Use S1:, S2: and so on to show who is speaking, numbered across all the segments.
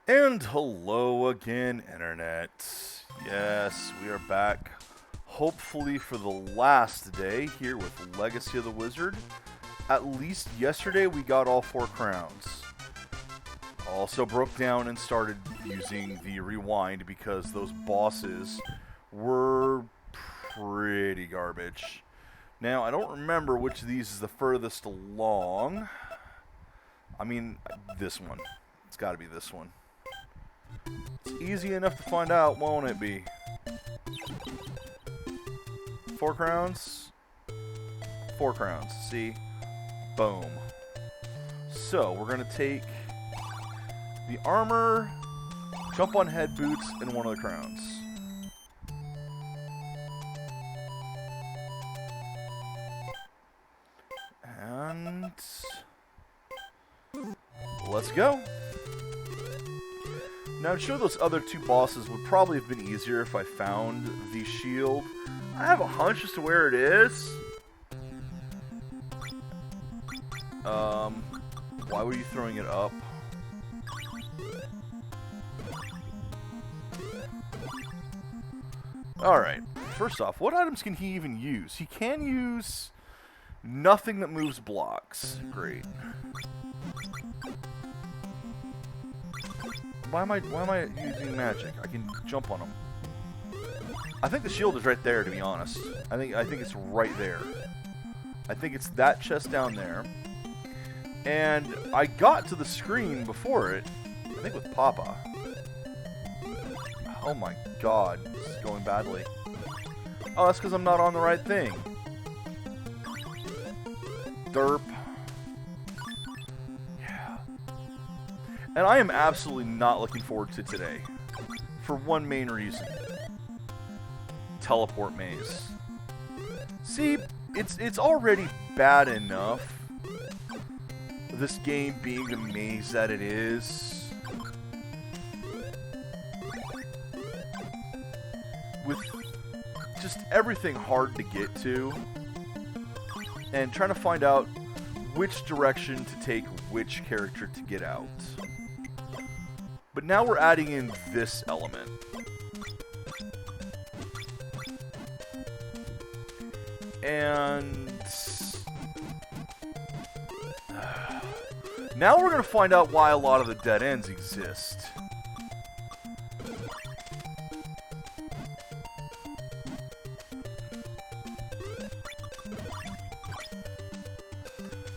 S1: And hello again, Internet. Yes, we are back, hopefully for the last day here with Legacy of the Wizard. At least yesterday we got all 4 crowns. Also broke down and started using the rewind because those bosses were pretty garbage. Now, I don't remember which of these is the furthest along. I mean, this one. It's got to be this one. It's easy enough to find out, won't it be? 4 crowns? 4 crowns. See? Boom. So, we're going to take the armor, jump on head boots, and one of the crowns. And let's go. Now, I'm sure those other 2 bosses would probably have been easier if I found the shield. I have a hunch as to where it is. Why were you throwing it up? Alright, first off, what items can he even use? He can use nothing that moves blocks. Great. Why am I using magic? I can jump on him. I think the shield is right there, to be honest. I think it's right there. I think it's that chest down there. And I got to the screen before it, I think with Papa. Oh my god, this is going badly. Oh, that's because I'm not on the right thing. Derp. Yeah. And I am absolutely not looking forward to today. For one main reason. Teleport maze. See, it's already bad enough, this game being the maze that it is, with just everything hard to get to, and trying to find out which direction to take which character to get out. But now we're adding in this element. And now we're going to find out why a lot of the dead ends exist.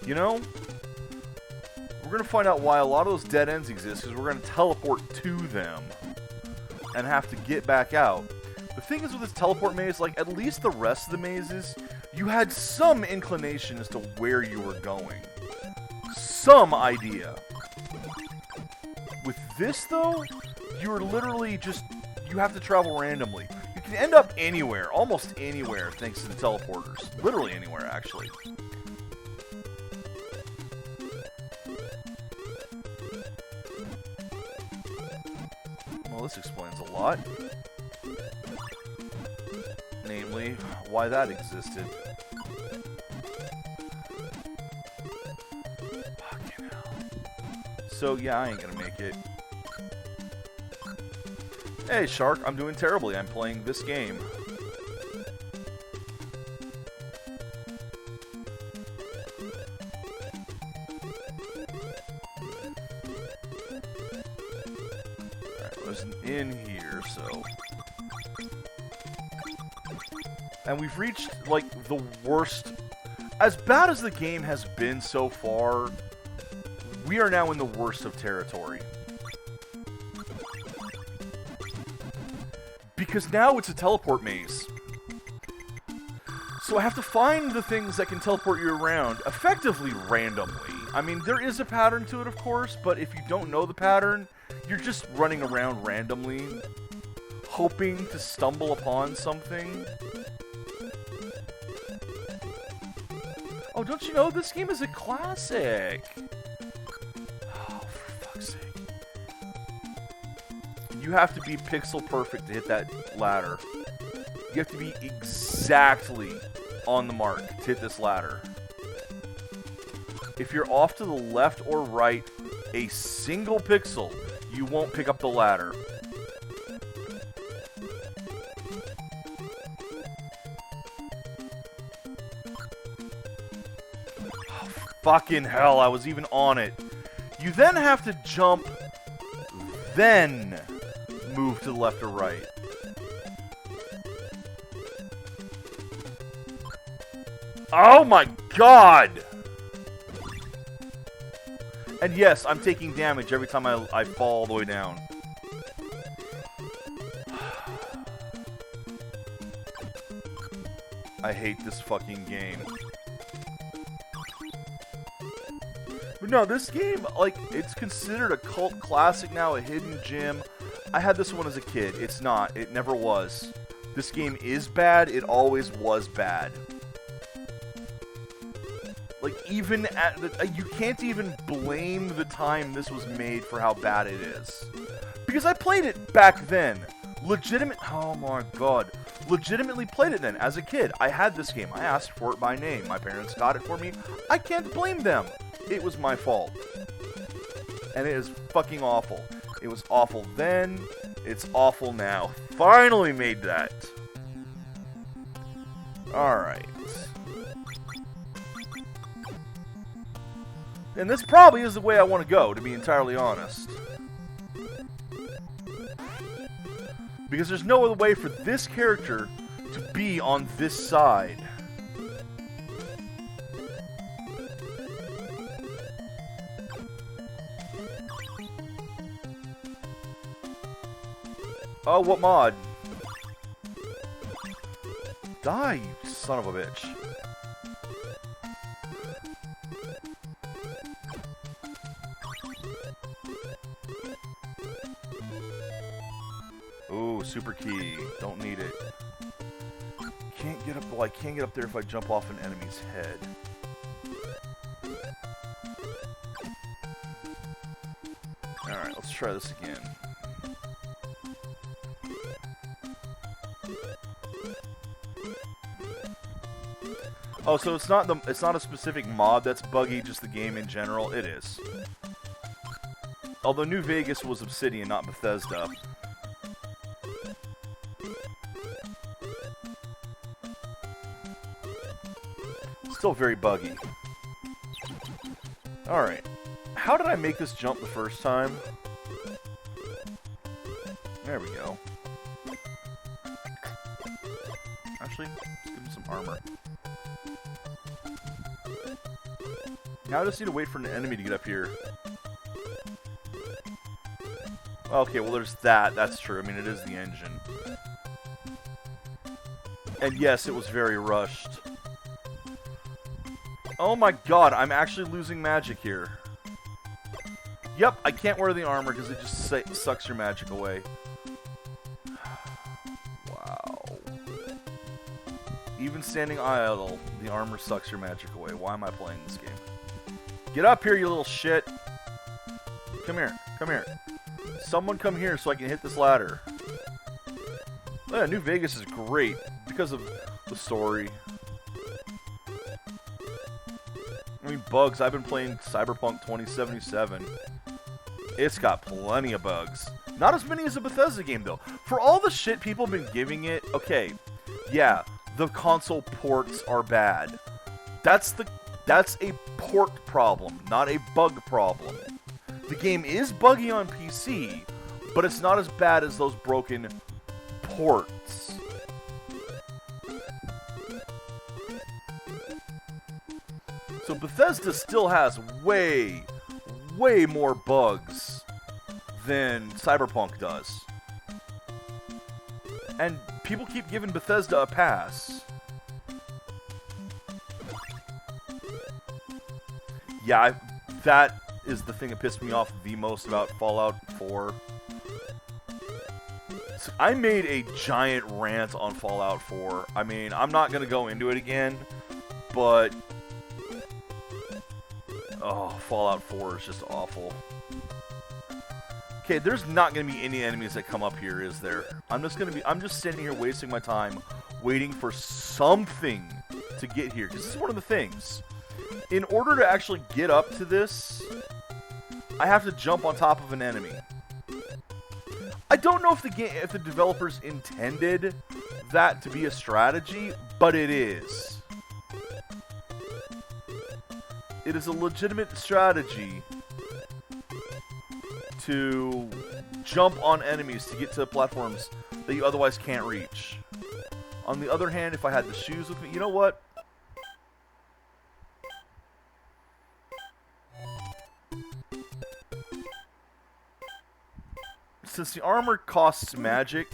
S1: You know, we're going to find out why a lot of those dead ends exist, because we're going to teleport to them and have to get back out. The thing is with this teleport maze, like, at least the rest of the mazes, you had some inclination as to where you were going. Some idea. With this, though, you're literally just, you have to travel randomly. You can end up anywhere, almost anywhere, thanks to the teleporters. Literally anywhere, actually. Well, this explains a lot. Namely, why that existed. Fucking hell. So, yeah, I ain't gonna make it. Hey, Shark, I'm doing terribly. I'm playing this game. Alright, there's an inn here, so... And we've reached, like, the worst... As bad as the game has been so far, we are now in the worst of territory. Because now it's a teleport maze. So I have to find the things that can teleport you around, effectively randomly. I mean, there is a pattern to it, of course, but if you don't know the pattern, you're just running around randomly, hoping to stumble upon something. Oh, don't you know, this game is a classic! Oh, for fuck's sake. You have to be pixel perfect to hit that ladder. You have to be exactly on the mark to hit this ladder. If you're off to the left or right a single pixel, you won't pick up the ladder. Oh, fucking hell, I was even on it. You then have to jump, then move to the left or right. Oh my god! And yes, I'm taking damage every time I fall all the way down. I hate this fucking game. But no, this game, like, it's considered a cult classic now, a hidden gem. I had this one as a kid. It's not. It never was. This game is bad. It always was bad. Like, even at the... you can't even blame the time this was made for how bad it is. Because I played it back then. Oh my god. Legitimately played it then, as a kid. I had this game. I asked for it by name. My parents got it for me. I can't blame them. It was my fault. And it is fucking awful. It was awful then. It's awful now. Finally made that. Alright. And this probably is the way I want to go, to be entirely honest. Because there's no other way for this character to be on this side. Oh, what mod? Die, you son of a bitch. Ooh, super key. Don't need it. Can't get up. Well, I can't get up there if I jump off an enemy's head. Alright, let's try this again. Oh, so it's not a specific mod that's buggy, just the game in general. It is. Although New Vegas was Obsidian, not Bethesda. Still very buggy. Alright. How did I make this jump the first time? There we go. Actually, let's give him some armor. Now I just need to wait for an enemy to get up here. Okay, well there's that. That's true. I mean, it is the engine. And yes, it was very rushed. Oh my god, I'm actually losing magic here. Yep, I can't wear the armor because it just sucks your magic away. Wow. Even standing idle, the armor sucks your magic away. Why am I playing this game? Get up here, you little shit. Come here, come here. Someone come here so I can hit this ladder. Oh, yeah, New Vegas is great because of the story. I mean, bugs. I've been playing Cyberpunk 2077. It's got plenty of bugs. Not as many as a Bethesda game, though. For all the shit people have been giving it, okay, yeah, the console ports are bad. That's a port problem, not a bug problem. The game is buggy on PC, but it's not as bad as those broken ports. So Bethesda still has way more bugs than Cyberpunk does. And people keep giving Bethesda a pass. Yeah, that is the thing that pissed me off the most about Fallout 4. So I made a giant rant on Fallout 4. I mean, I'm not going to go into it again, but... oh, Fallout 4 is just awful. Okay, there's not going to be any enemies that come up here, is there? I'm just standing here wasting my time waiting for something to get here. Because this is one of the things. In order to actually get up to this, I have to jump on top of an enemy. I don't know if the developers intended that to be a strategy, but it is. It is a legitimate strategy to jump on enemies to get to platforms that you otherwise can't reach. On the other hand, if I had the shoes with me, you know what? Since the armor costs magic,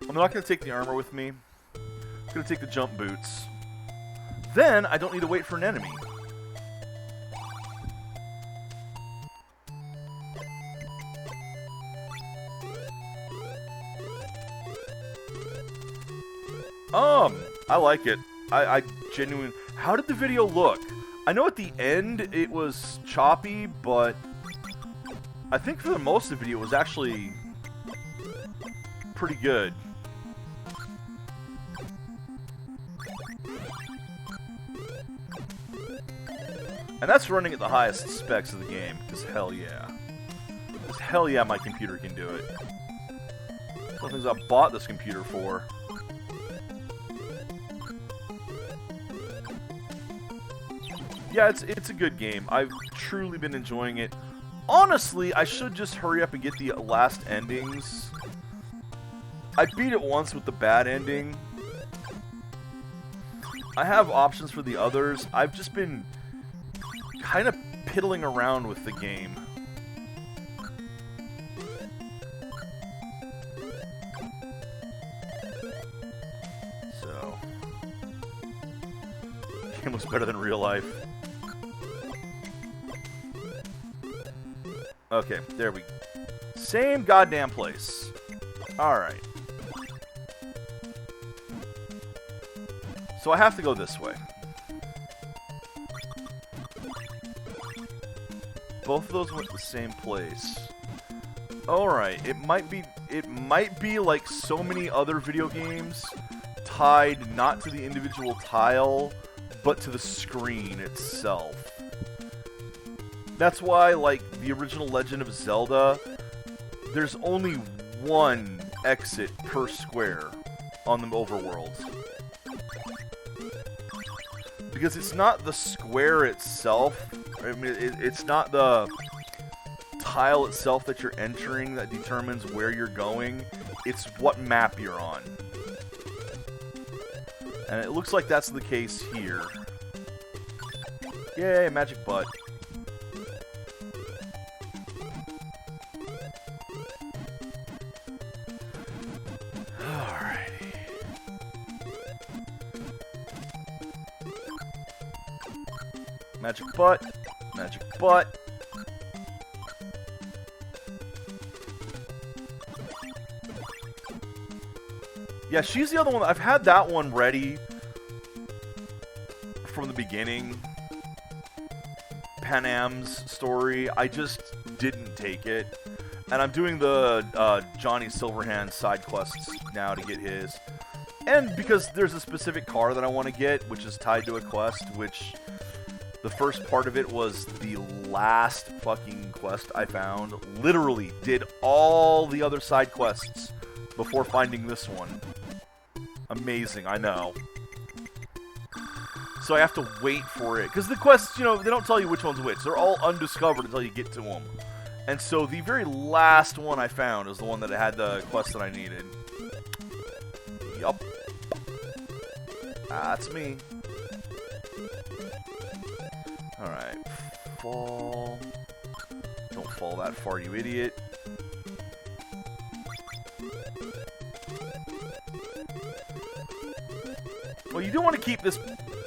S1: I'm not going to take the armor with me. I'm going to take the jump boots. Then, I don't need to wait for an enemy. I like it. I genuinely... How did the video look? I know at the end it was choppy, but I think for the most of the video it was actually pretty good. And that's running at the highest specs of the game, because hell yeah. Because hell yeah, my computer can do it. One of the things I bought this computer for. Yeah, it's a good game. I've truly been enjoying it. Honestly, I should just hurry up and get the last endings. I beat it once with the bad ending. I have options for the others. I've just been kind of piddling around with the game. So, the game was better than real life. Okay, there we go. Same goddamn place. Alright. So I have to go this way. Both of those went to the same place. Alright, it might be like so many other video games, tied not to the individual tile, but to the screen itself. That's why, like, the original Legend of Zelda, there's only one exit per square on the overworld. Because it's not the square itself, I mean, it's not the tile itself that you're entering that determines where you're going, it's what map you're on. And it looks like that's the case here. Yay, magic butt. Magic butt. Magic butt. Yeah, she's the other one. I've had that one ready from the beginning. Panam's story. I just didn't take it. And I'm doing the Johnny Silverhand side quests now to get his. And because there's a specific car that I want to get, which is tied to a quest, which... The first part of it was the last fucking quest I found. Literally did all the other side quests before finding this one. Amazing, I know. So I have to wait for it. Because the quests, you know, they don't tell you which one's which. They're all undiscovered until you get to them. And so the very last one I found is the one that had the quest that I needed. Yup. That's me. Alright, fall. Don't fall that far, you idiot. Well, you do want to keep this...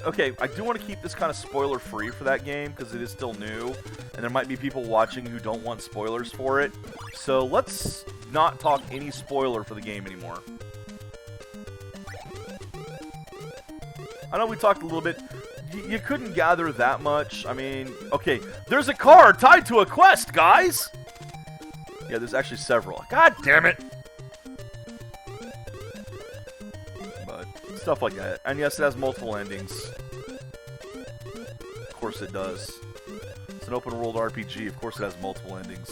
S1: Okay, I do want to keep this kind of spoiler-free for that game, because it is still new, and there might be people watching who don't want spoilers for it. So let's not talk any spoiler for the game anymore. I know we talked a little bit... You couldn't gather that much. I mean, okay, there's a car tied to a quest, guys! Yeah, there's actually several. God damn it! But, stuff like that. And yes, it has multiple endings. Of course it does. an open world RPG. Of course it has multiple endings.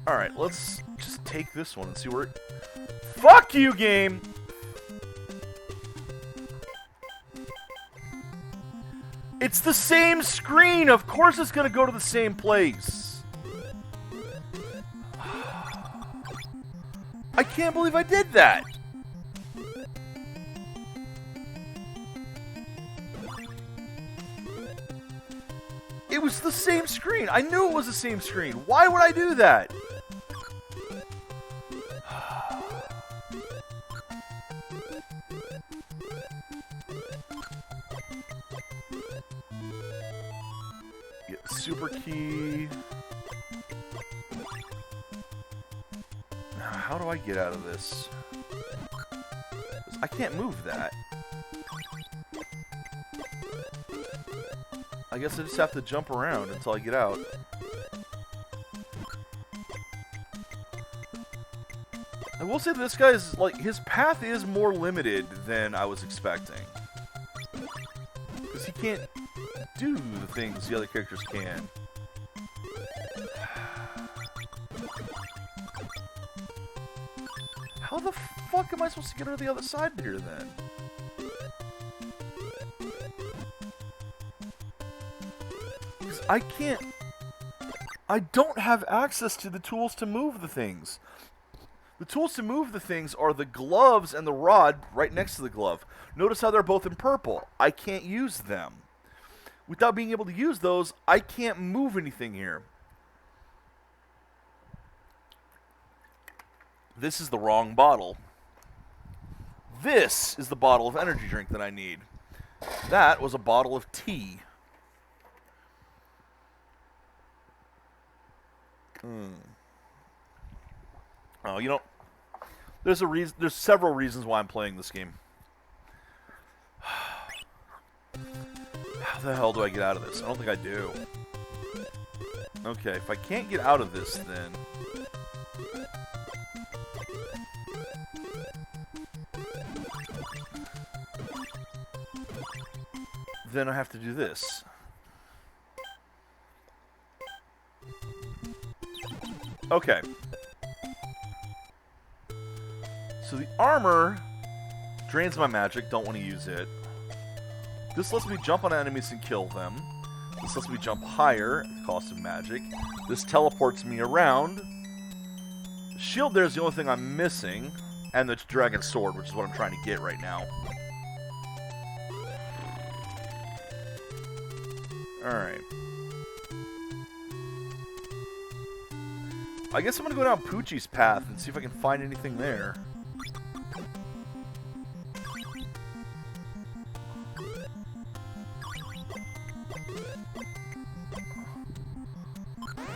S1: Alright, let's just take this one and see where it... Fuck you, game! It's the same screen! Of course it's gonna go to the same place! I can't believe I did that! It was the same screen! I knew it was the same screen! Why would I do that? Get the super key. Now, how do I get out of this? I can't move that. I guess I just have to jump around until I get out. I will say this guy's, like, his path is more limited than I was expecting. Because he can't do the things the other characters can. How the fuck am I supposed to get over the other side here, then? I can't... I don't have access to the tools to move the things. The tools to move the things are the gloves and the rod right next to the glove. Notice how they're both in purple. I can't use them. Without being able to use those, I can't move anything here. This is the wrong bottle. This is the bottle of energy drink that I need. That was a bottle of tea. Oh, you know, there's a reason. There's several reasons why I'm playing this game. How the hell do I get out of this? I don't think I do. Okay, if I can't get out of this, then I have to do this. Okay. So the armor drains my magic, don't want to use it. This lets me jump on enemies and kill them. This lets me jump higher at the cost of magic. This teleports me around. The shield there is the only thing I'm missing. And the dragon sword, which is what I'm trying to get right now. Alright. I guess I'm going to go down Poochie's path and see if I can find anything there.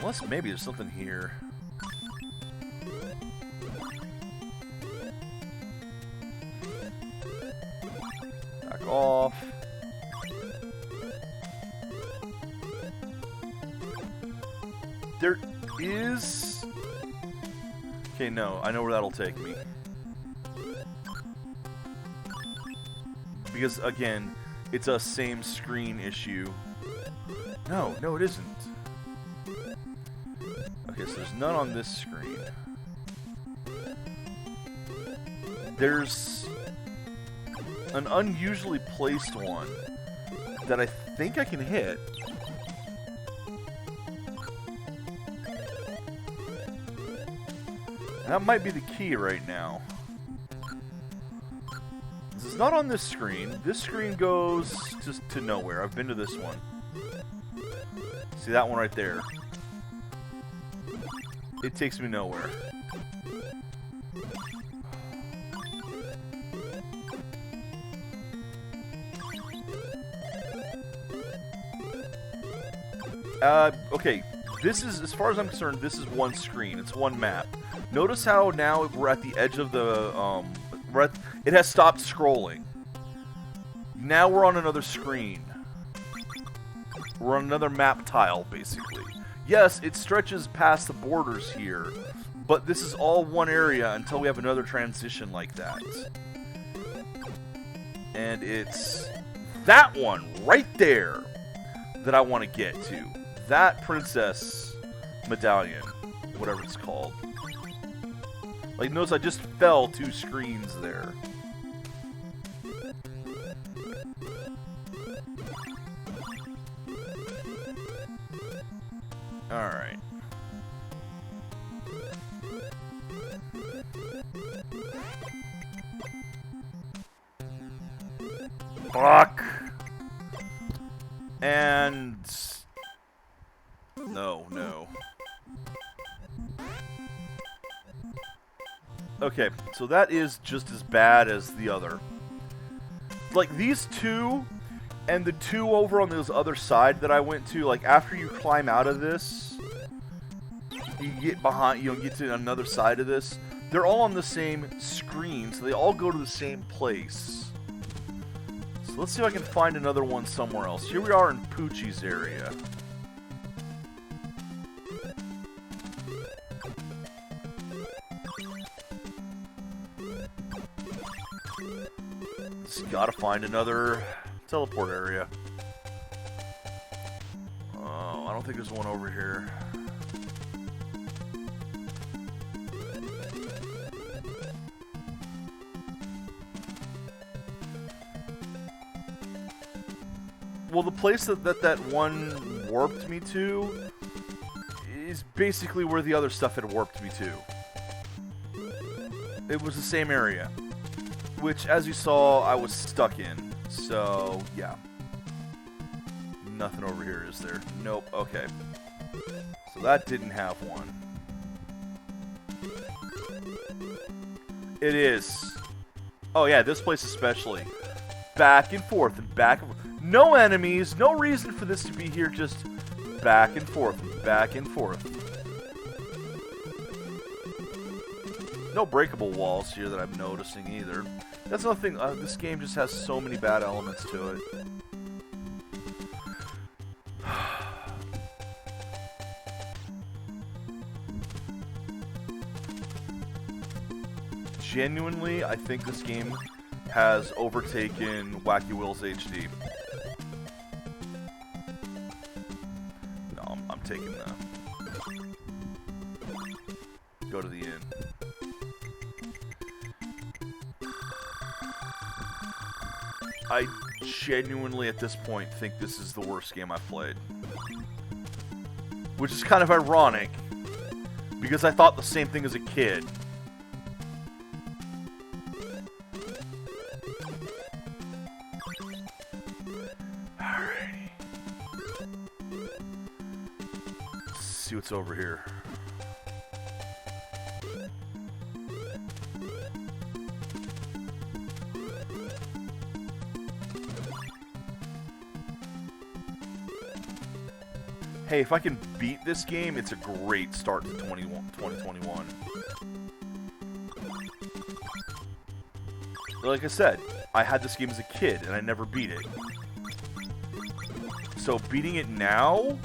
S1: Unless maybe there's something here. Back off. There is... Okay, no. I know where that'll take me. Because, again, it's a same screen issue. No, it isn't. Okay, so there's none on this screen. There's an unusually placed one that I think I can hit. That might be the key right now. This is not on this screen. This screen goes just to nowhere. I've been to this one. See that one right there? It takes me nowhere. Okay. This is, as far as I'm concerned, this is one screen. It's one map. Notice how now we're at the edge of the, it has stopped scrolling. Now we're on another screen. We're on another map tile, basically. Yes, it stretches past the borders here, but this is all one area until we have another transition like that. And it's that one right there that I want to get to. That princess medallion, whatever it's called. Like, notice I just fell 2 screens there. Alright. Fuck! And... No. Okay, so that is just as bad as the other. Like, these 2, and the 2 over on this other side that I went to, like, after you climb out of this, you get behind, you know, get to another side of this, they're all on the same screen, so they all go to the same place. So let's see if I can find another one somewhere else. Here we are in Poochie's area. Just gotta find another teleport area. Oh, I don't think there's one over here. Well, the place that one warped me to is basically where the other stuff had warped me to. It was the same area, which, as you saw, I was stuck in. So, yeah. Nothing over here, is there? Nope. Okay. So that didn't have one. It is. Oh, yeah, this place especially. Back and forth and back and forth. No enemies, no reason for this to be here, just back and forth and back and forth. No breakable walls here that I'm noticing either. That's another thing, this game just has so many bad elements to it. Genuinely, I think this game has overtaken Wacky Wheels HD. No, I'm taking that. Go to the inn. I genuinely, at this point, think this is the worst game I've played. Which is kind of ironic, because I thought the same thing as a kid. Alrighty. Let's see what's over here. Hey, if I can beat this game, it's a great start to 2021. Like I said, I had this game as a kid, and I never beat it. So beating it now?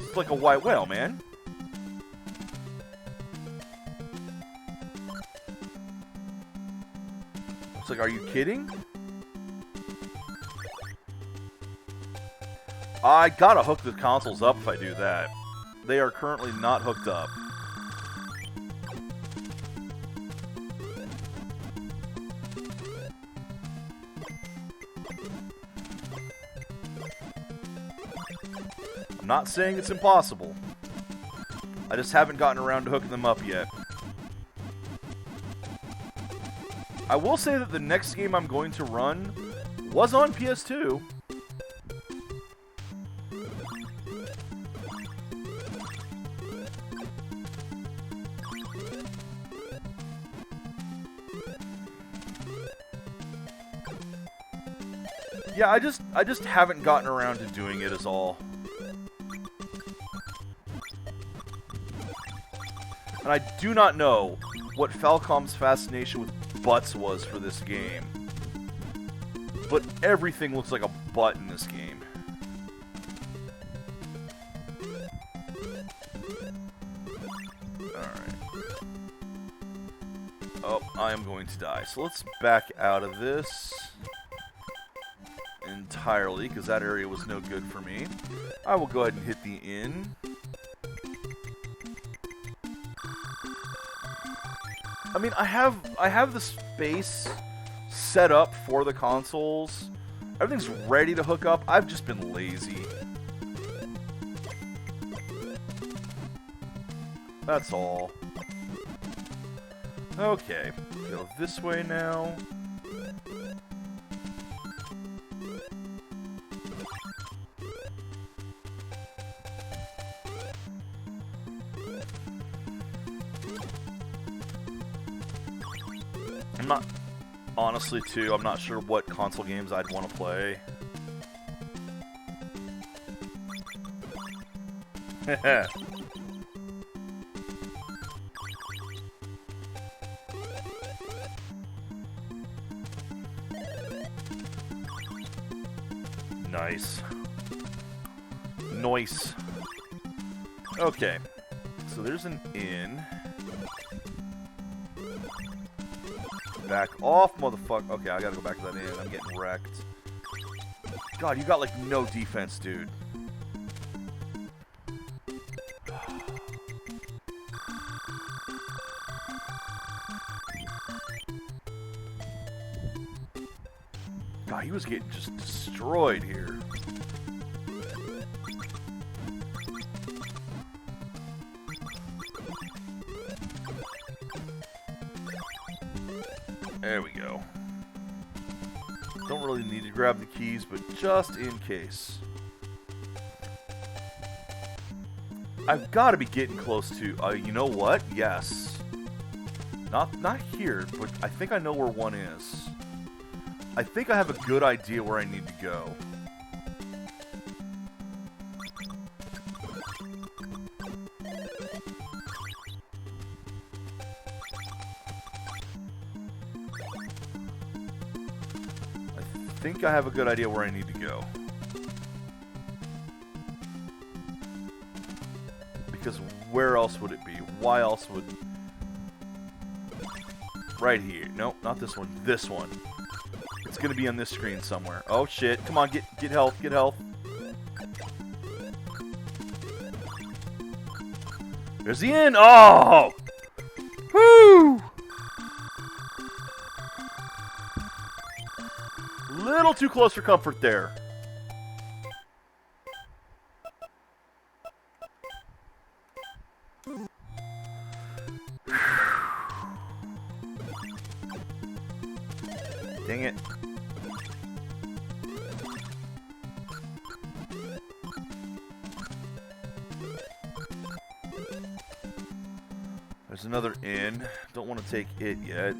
S1: It's like a white whale, man. It's like, are you kidding? I gotta hook the consoles up if I do that. They are currently not hooked up. I'm not saying it's impossible. I just haven't gotten around to hooking them up yet. I will say that the next game I'm going to run was on PS2. Yeah, I just haven't gotten around to doing it is all. And I do not know what Falcom's fascination with butts was for this game. But everything looks like a butt in this game. Alright. Oh, I am going to die. So let's back out of this entirely, because that area was no good for me. I will go ahead and hit the inn. I mean, I have the space set up for the consoles. Everything's ready to hook up. I've just been lazy. That's all. Okay, go this way now. I'm not, honestly, too, I'm not sure what console games I'd want to play. Nice. Nice. Okay. So there's an inn. Back off, motherfucker. Okay, I gotta go back to that inn. I'm getting wrecked. God, you got like no defense, dude. God, he was getting just destroyed here. There we go. Don't really need to grab the keys, but just in case. I've got to be getting close to... you know what? Yes. Not here, but I think I know where one is. I think I have a good idea where I need to go. I think I have a good idea where I need to go. Because where else would it be? Why else would... Right here. Nope, not this one. This one. It's gonna be on this screen somewhere. Oh shit. Come on, get health, get health. There's the inn! Oh! Woo! Little too close for comfort there. Dang it. There's another inn. Don't want to take it yet.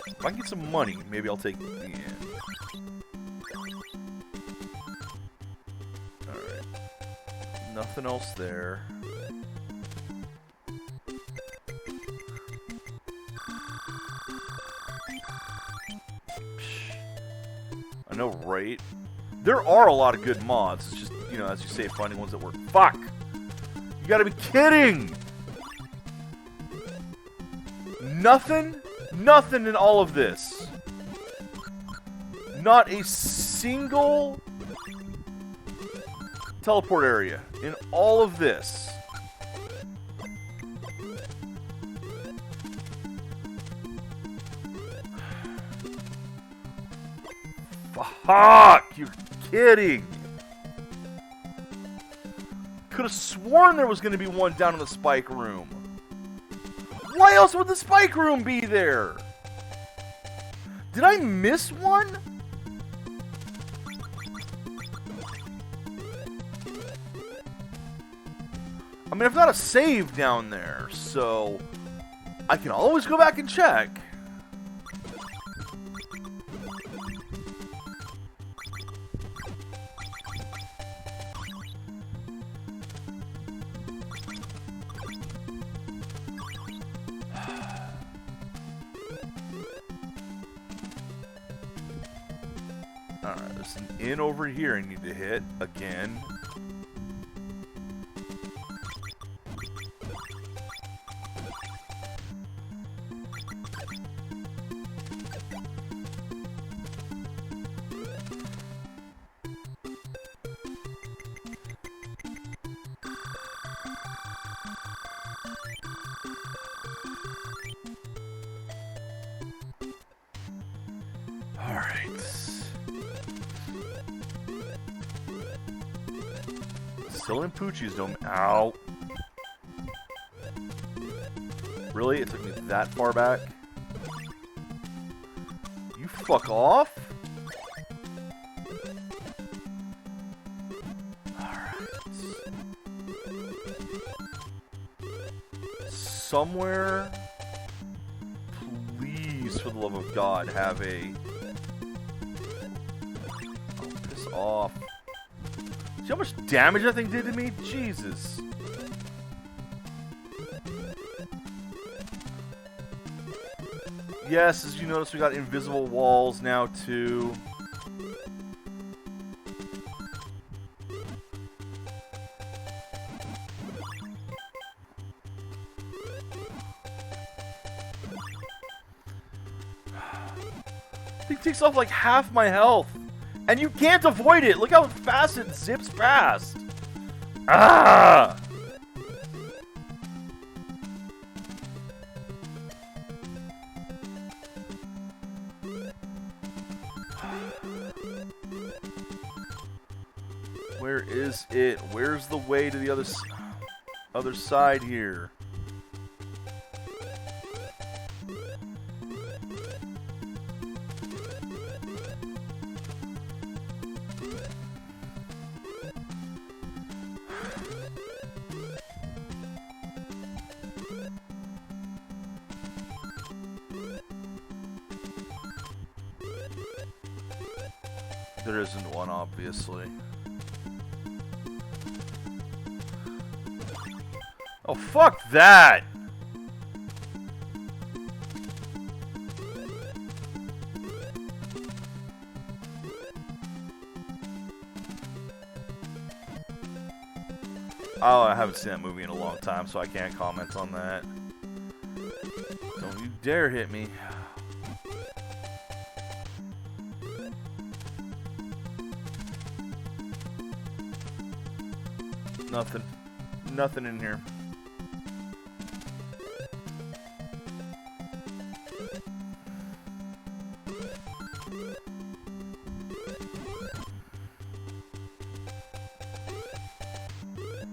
S1: If I can get some money, maybe I'll take the inn. Alright. Nothing else there. I know, right? There are a lot of good mods. It's just, you know, as you say, finding ones that work. Fuck! You gotta be kidding! Nothing? Nothing in all of this. Not a single teleport area in all of this. Fuck! You're kidding! Could have sworn there was going to be one down in the spike room. Why else would the spike room be there? Did I miss one? I mean, I've got a save down there, so I can always go back and check. Alright, there's an inn over here I need to hit again. Still in Poochie's Dome. Ow. Really? It took me that far back? You fuck off? Alright. Somewhere, please, for the love of God, have a... Oh, piss off. See how much damage that thing did to me? Jesus. Yes, as you notice, we got invisible walls now, too. It takes off like half my health. And you can't avoid it! Look how fast it zips past! Ah! Where is it? Where's the way to the other side here? There isn't one, obviously. Oh, fuck that! Oh, I haven't seen that movie in a long time, so I can't comment on that. Don't you dare hit me. Nothing. Nothing in here.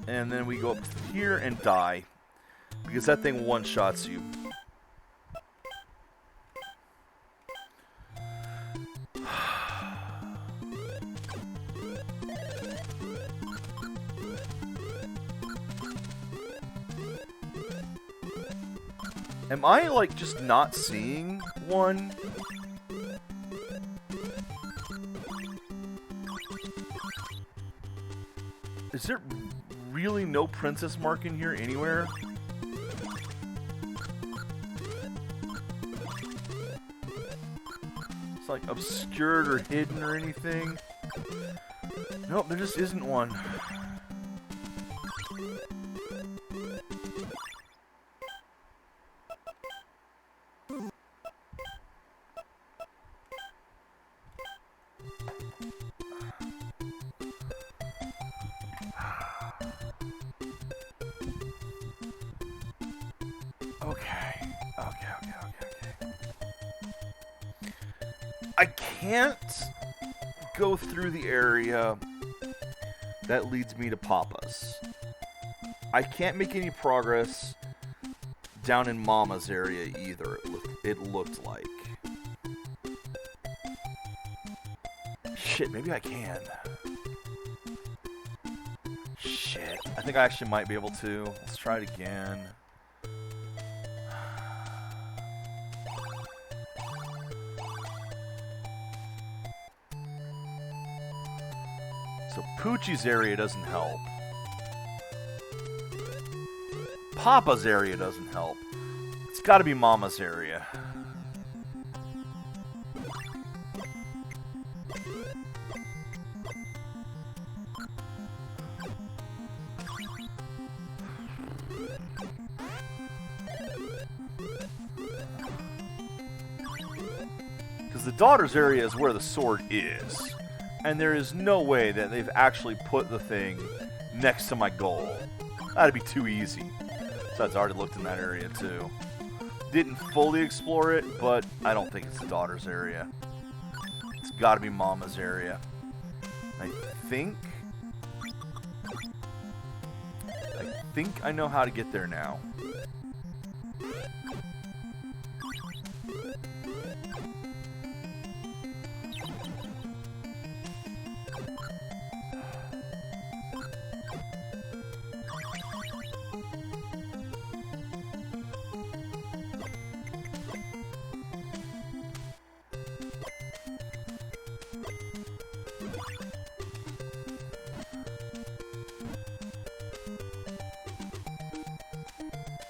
S1: And then we go up here and die. Because that thing one-shots you. Am I, like, just not seeing one? Is there really no princess mark in here anywhere? It's, like, obscured or hidden or anything? Nope, there just isn't one. I can't go through the area that leads me to Papa's. I can't make any progress down in Mama's area either, it looked like. Shit, maybe I can. Shit, I think I actually might be able to. Let's try it again. So Poochie's area doesn't help. Papa's area doesn't help. It's got to be Mama's area. Because the daughter's area is where the sword is. And there is no way that they've actually put the thing next to my goal. That'd be too easy. Besides, I already looked in that area too. Didn't fully explore it, but I don't think it's the daughter's area. It's gotta be Mama's area. I think I know how to get there now.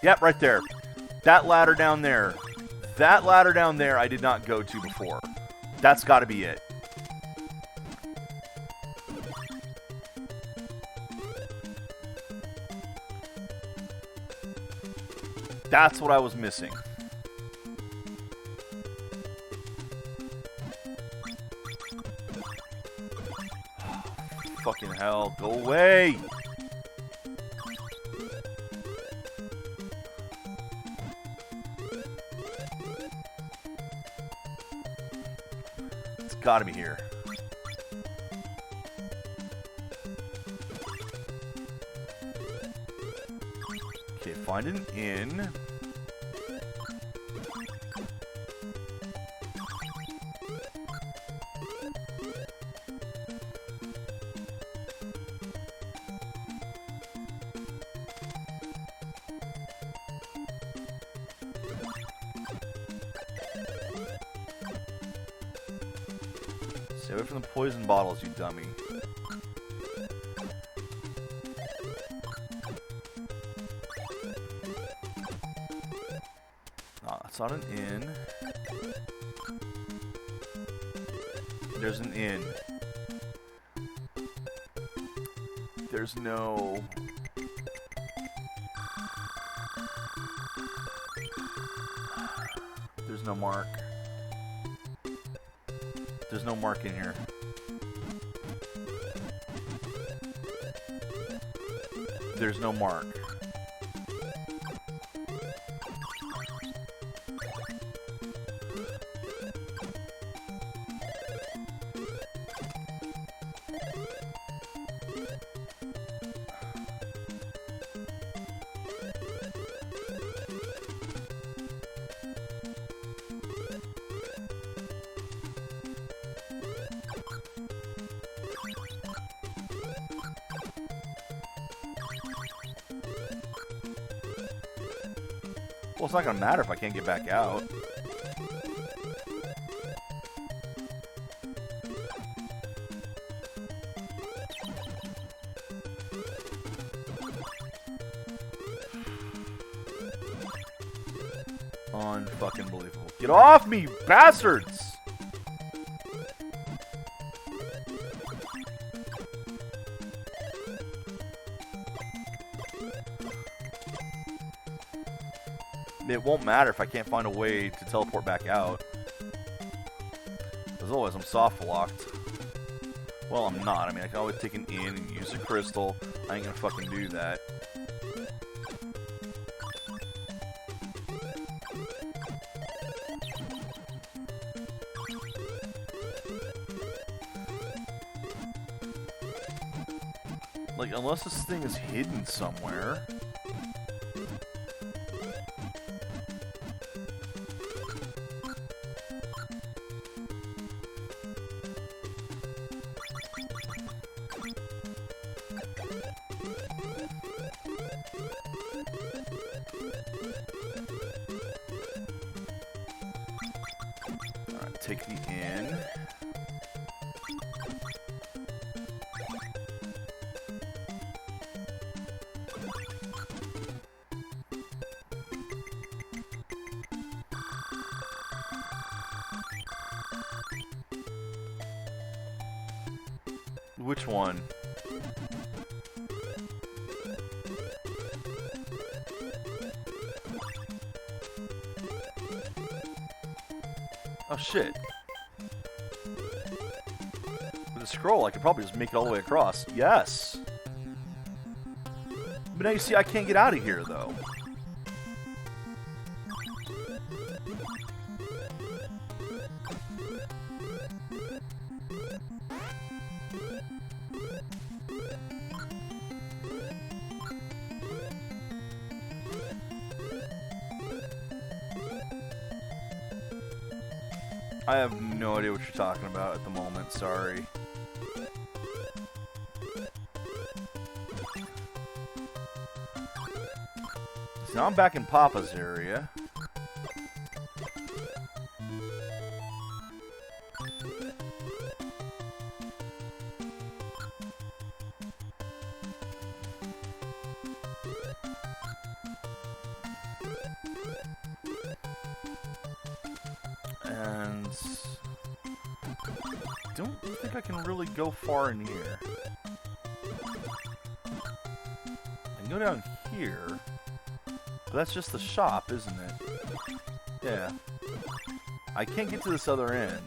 S1: Yep, right there. That ladder down there. That ladder down there I did not go to before. That's got to be it. That's what I was missing. Fucking hell, go away! It's gotta be here. Okay, find an inn. Stay away from the poison bottles, you dummy. Ah, that's not an inn. There's an inn. There's no... There's no mark. There's no mark in here. There's no mark. Well, it's not gonna matter if I can't get back out. Unfucking believable. Get off me, you bastards! It won't matter if I can't find a way to teleport back out. As always, I'm soft locked. Well, I'm not. I mean, I can always take an in and use a crystal. I ain't gonna fucking do that. Like, unless this thing is hidden somewhere. Alright, take the in. Which one? Oh shit. With a scroll, I could probably just make it all the way across. Yes! But now you see, I can't get out of here, though. I have no idea what you're talking about at the moment, sorry. So now I'm back in Papa's area. And I don't think I can really go far in here. I can go down here, but that's just the shop, isn't it? Yeah. I can't get to this other end.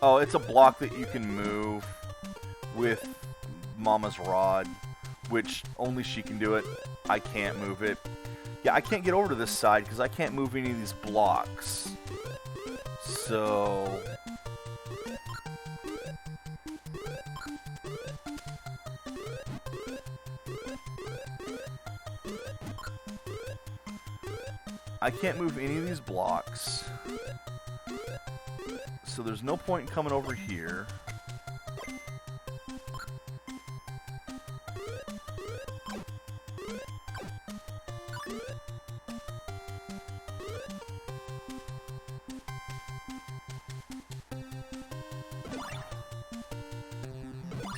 S1: Oh, it's a block that you can move with Mama's rod, which only she can do it. I can't move it. Yeah, I can't get over to this side because I can't move any of these blocks. So... I can't move any of these blocks. So there's no point in coming over here.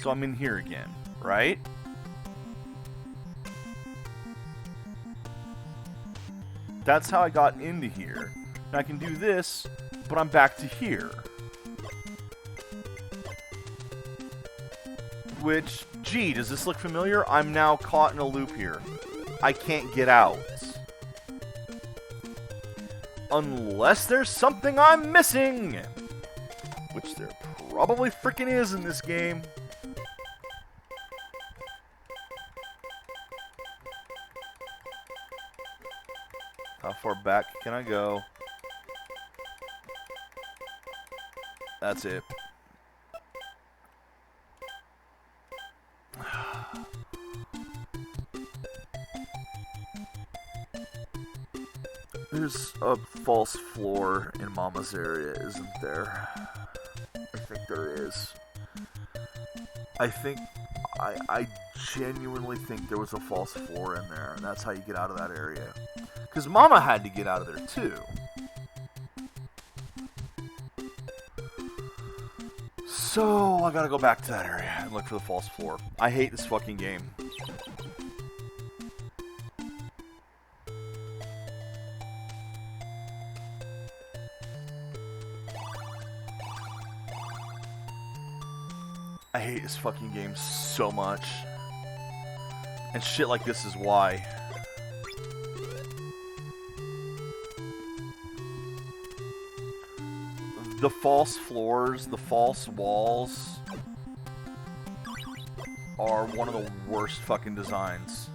S1: So I'm in here again, right? That's how I got into here. And I can do this, but I'm back to here. Which, gee, does this look familiar? I'm now caught in a loop here. I can't get out. Unless there's something I'm missing! Which there probably freaking is in this game. How far back can I go? That's it. There's a false floor in Mama's area, isn't there? I think there is. I genuinely think there was a false floor in there, and that's how you get out of that area. Because Mama had to get out of there, too. So, I gotta go back to that area and look for the false floor. I hate this fucking game. I hate this fucking game so much. And shit like this is why. The false floors, the false walls are one of the worst fucking designs.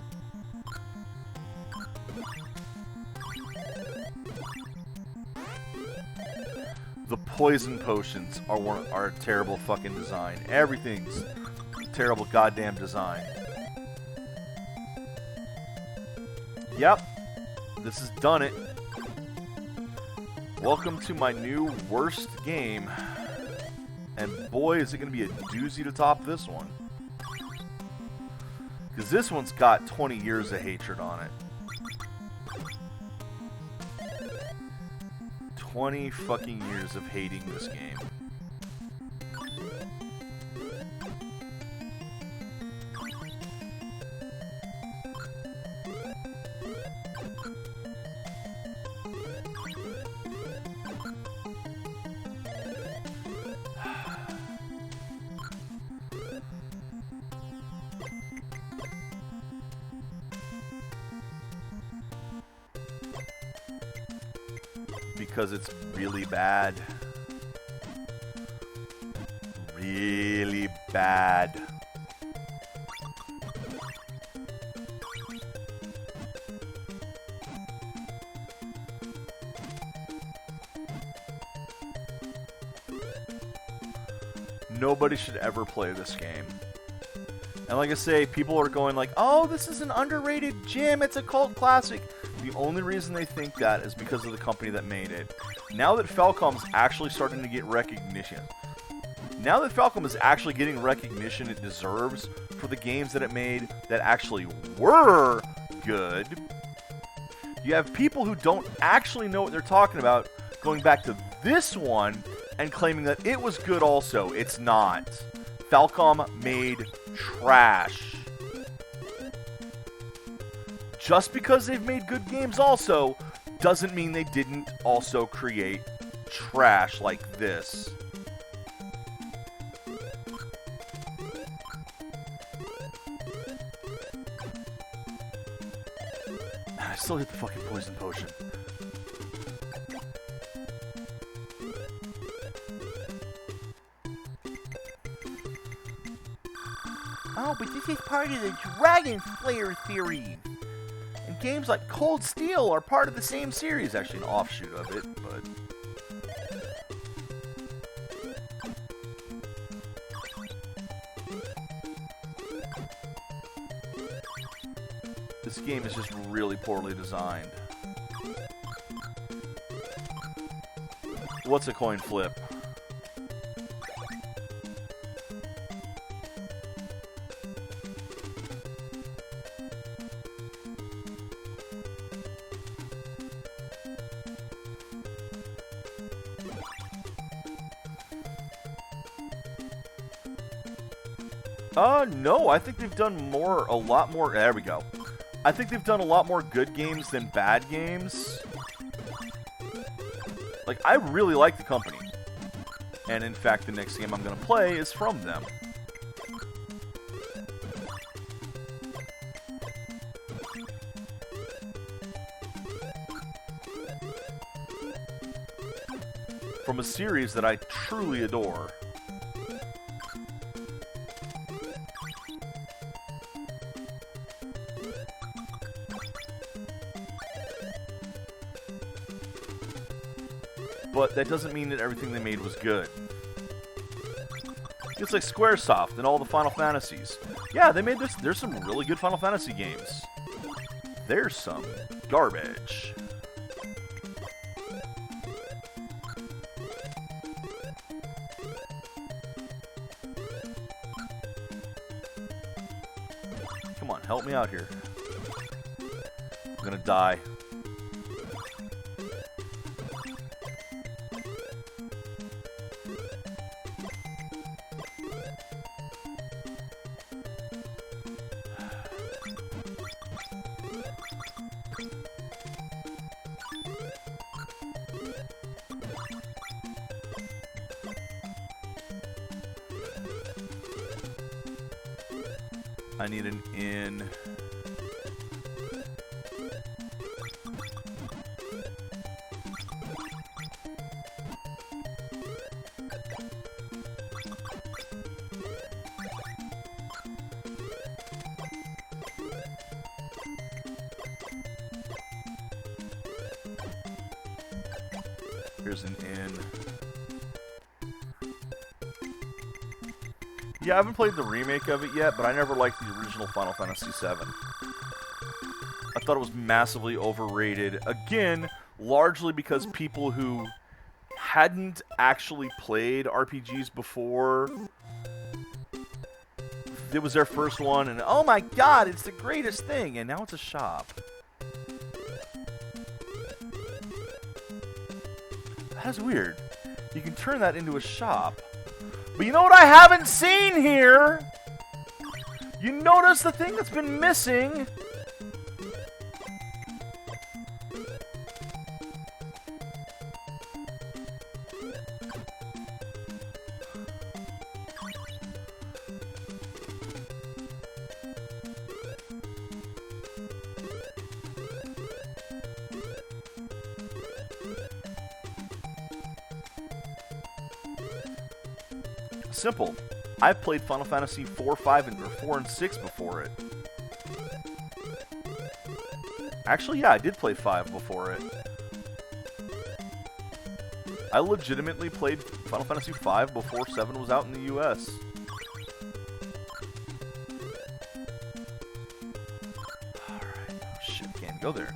S1: The poison potions are a terrible fucking design. Everything's terrible goddamn design. Yep, this has done it. Welcome to my new worst game. And boy, is it going to be a doozy to top this one. Because this one's got 20 years of hatred on it. 20 fucking years of hating this game. because it's really bad. Really bad. Nobody should ever play this game. And like I say, people are going like, oh, this is an underrated gem, it's a cult classic. The only reason they think that is because of the company that made it. Now that Falcom's actually starting to get recognition, now that Falcom is actually getting recognition it deserves for the games that it made that actually were good, you have people who don't actually know what they're talking about going back to this one and claiming that it was good also. It's not. Falcom made trash. Just because they've made good games also doesn't mean they didn't also create trash like this. I still hit the fucking poison potion. Oh, but this is part of the Dragon Slayer theory. And games like Cold Steel are part of the same series. Actually, an offshoot of it, but... this game is just really poorly designed. What's a coin flip? No, I think they've done a lot more, there we go. I think they've done a lot more good games than bad games. Like, I really like the company. And in fact, the next game I'm going to play is from them. From a series that I truly adore. But that doesn't mean that everything they made was good. It's like Squaresoft and all the Final Fantasies. Yeah, they made this. There's some really good Final Fantasy games. There's some garbage. Come on, help me out here. I'm gonna die. I need an inn. Here's an inn. Yeah, I haven't played the remake of it yet, but I never liked the original Final Fantasy VII. I thought it was massively overrated. Again, largely because people who hadn't actually played RPGs before, it was their first one, and oh my god, it's the greatest thing, and now it's a shop. That's weird. You can turn that into a shop. But you know what I haven't seen here? You notice the thing that's been missing? Simple. I played Final Fantasy 4, 5, and or 4 and 6 before it. Actually, yeah, I did play 5 before it. I legitimately played Final Fantasy 5 before 7 was out in the US. Alright. Oh, shit, can't go there.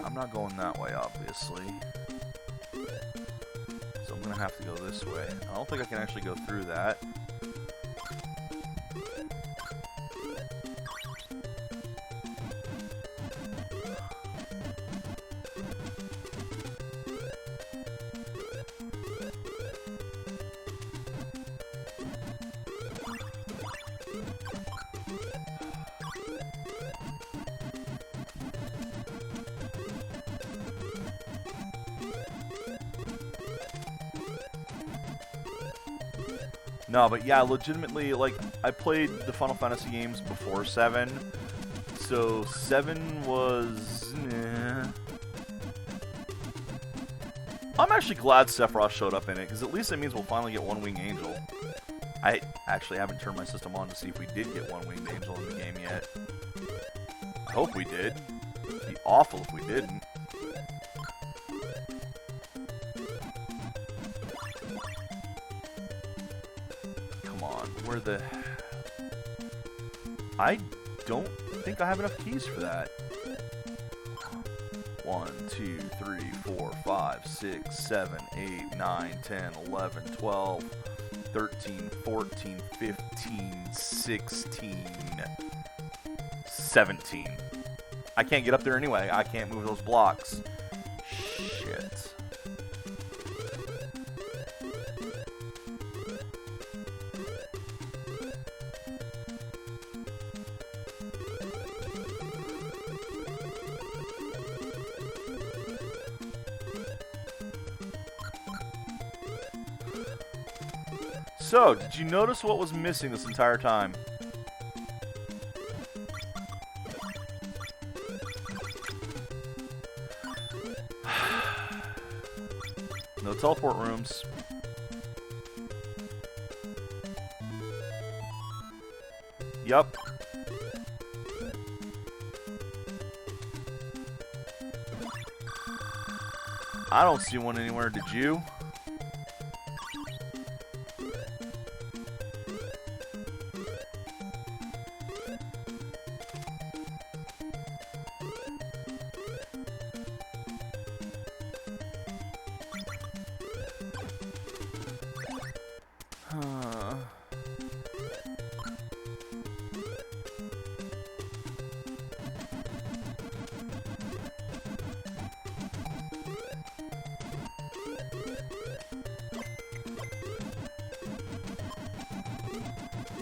S1: I'm not going that way, obviously. So I'm going to have to go this way. I don't think I can actually go through that. No, but yeah, legitimately, like, I played the Final Fantasy games before 7, so 7 was... I'm actually glad Sephiroth showed up in it, because at least it means we'll finally get One Winged Angel. I actually haven't turned my system on to see if we did get One Winged Angel in the game yet. I hope we did. It'd be awful if we didn't. Where the... I don't think I have enough keys for that. 1, 2, 3, 4, 5, 6, 7, 8, 9, 10, 11, 12, 13, 14, 15, 16, 17. I can't get up there anyway. I can't move those blocks. Shit. So, did you notice what was missing this entire time? No teleport rooms. Yup. I don't see one anywhere, did you?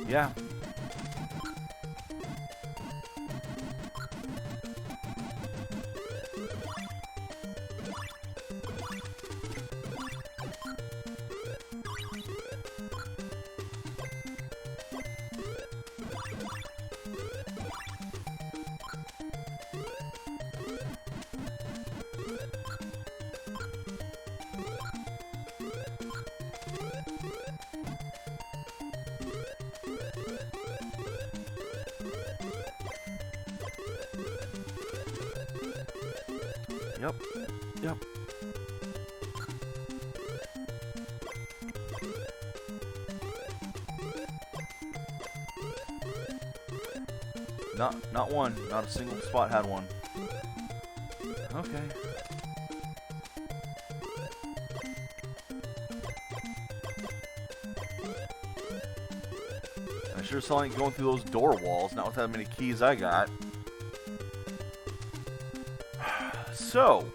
S1: Yeah. Yep. Yep. Not one. Not a single spot had one. Okay. I sure saw like going through those door walls, not with how many keys I got. So,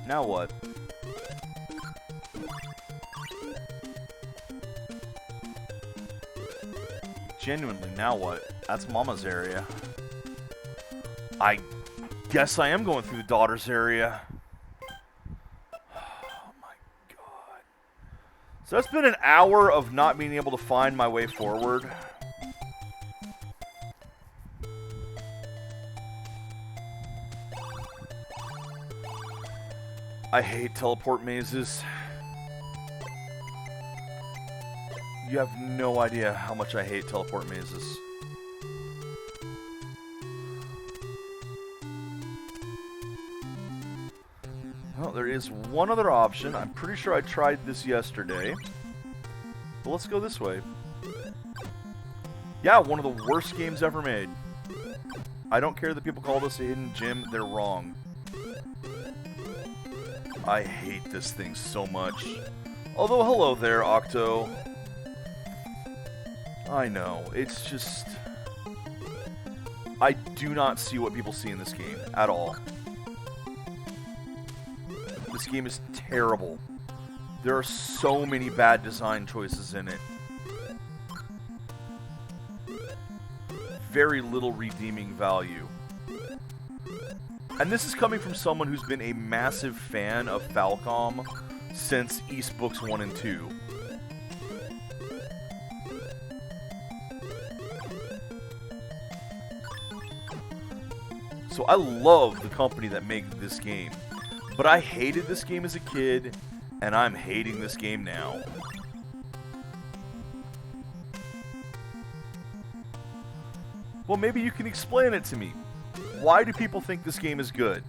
S1: now what? genuinely, now what? That's Mama's area. I guess I am going through the daughter's area. Oh my god. So that's been an hour of not being able to find my way forward. I hate teleport mazes. You have no idea how much I hate teleport mazes. Well, there is one other option. I'm pretty sure I tried this yesterday. But let's go this way. Yeah, one of the worst games ever made. I don't care that people call this a hidden gem. They're wrong. I hate this thing so much. Although, hello there, Octo. I know, it's just... I do not see what people see in this game, at all. This game is terrible. There are so many bad design choices in it. Very little redeeming value. And this is coming from someone who's been a massive fan of Falcom since East Books 1 and 2. So I love the company that made this game. But I hated this game as a kid, and I'm hating this game now. Well, maybe you can explain it to me. Why do people think this game is good?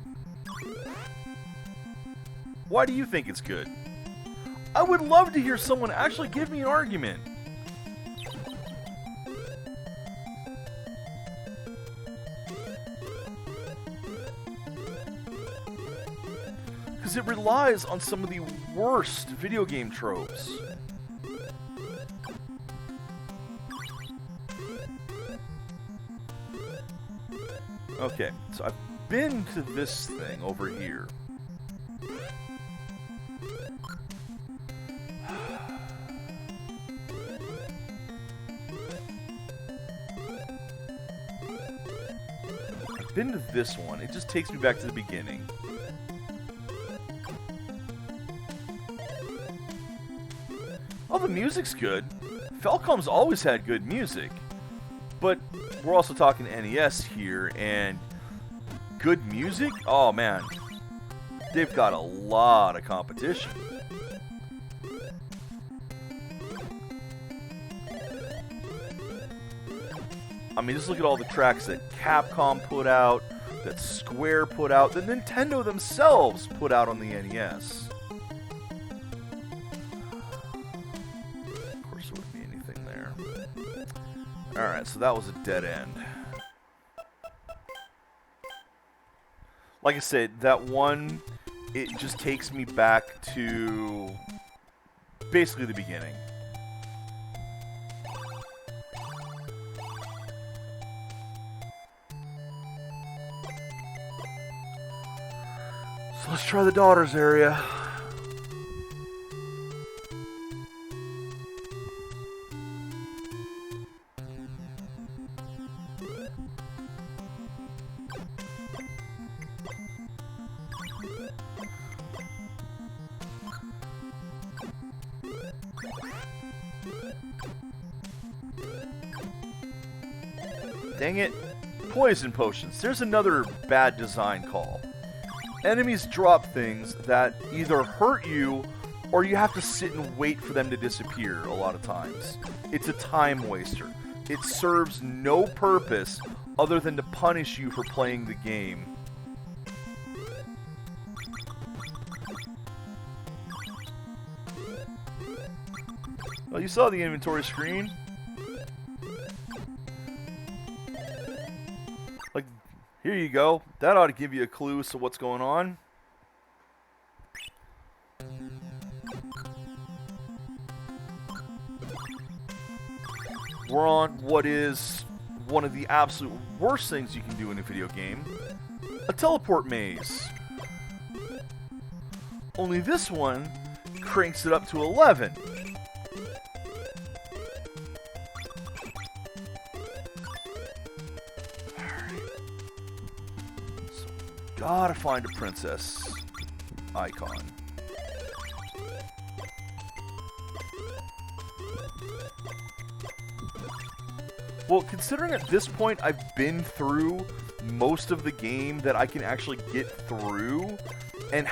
S1: Why do you think it's good? I would love to hear someone actually give me an argument. Because it relies on some of the worst video game tropes. Okay, so I've been to this thing over here. I've been to this one. It just takes me back to the beginning. Oh, the music's good. Falcom's always had good music. But we're also talking NES here, and good music? Oh, man. They've got a lot of competition. I mean, just look at all the tracks that Capcom put out, that Square put out, that Nintendo themselves put out on the NES. Of course, there wouldn't be anything there. Alright, so that was a dead end. Like I said, that one, it just takes me back to basically the beginning. So let's try the daughter's area. Dang it. Poison potions. There's another bad design call. Enemies drop things that either hurt you or you have to sit and wait for them to disappear a lot of times. It's a time waster. It serves no purpose other than to punish you for playing the game. Well, you saw the inventory screen. Like, here you go. That ought to give you a clue as to what's going on. We're on what is one of the absolute worst things you can do in a video game. A teleport maze. Only this one cranks it up to 11. Gotta find a princess icon. Well, considering at this point I've been through most of the game that I can actually get through, and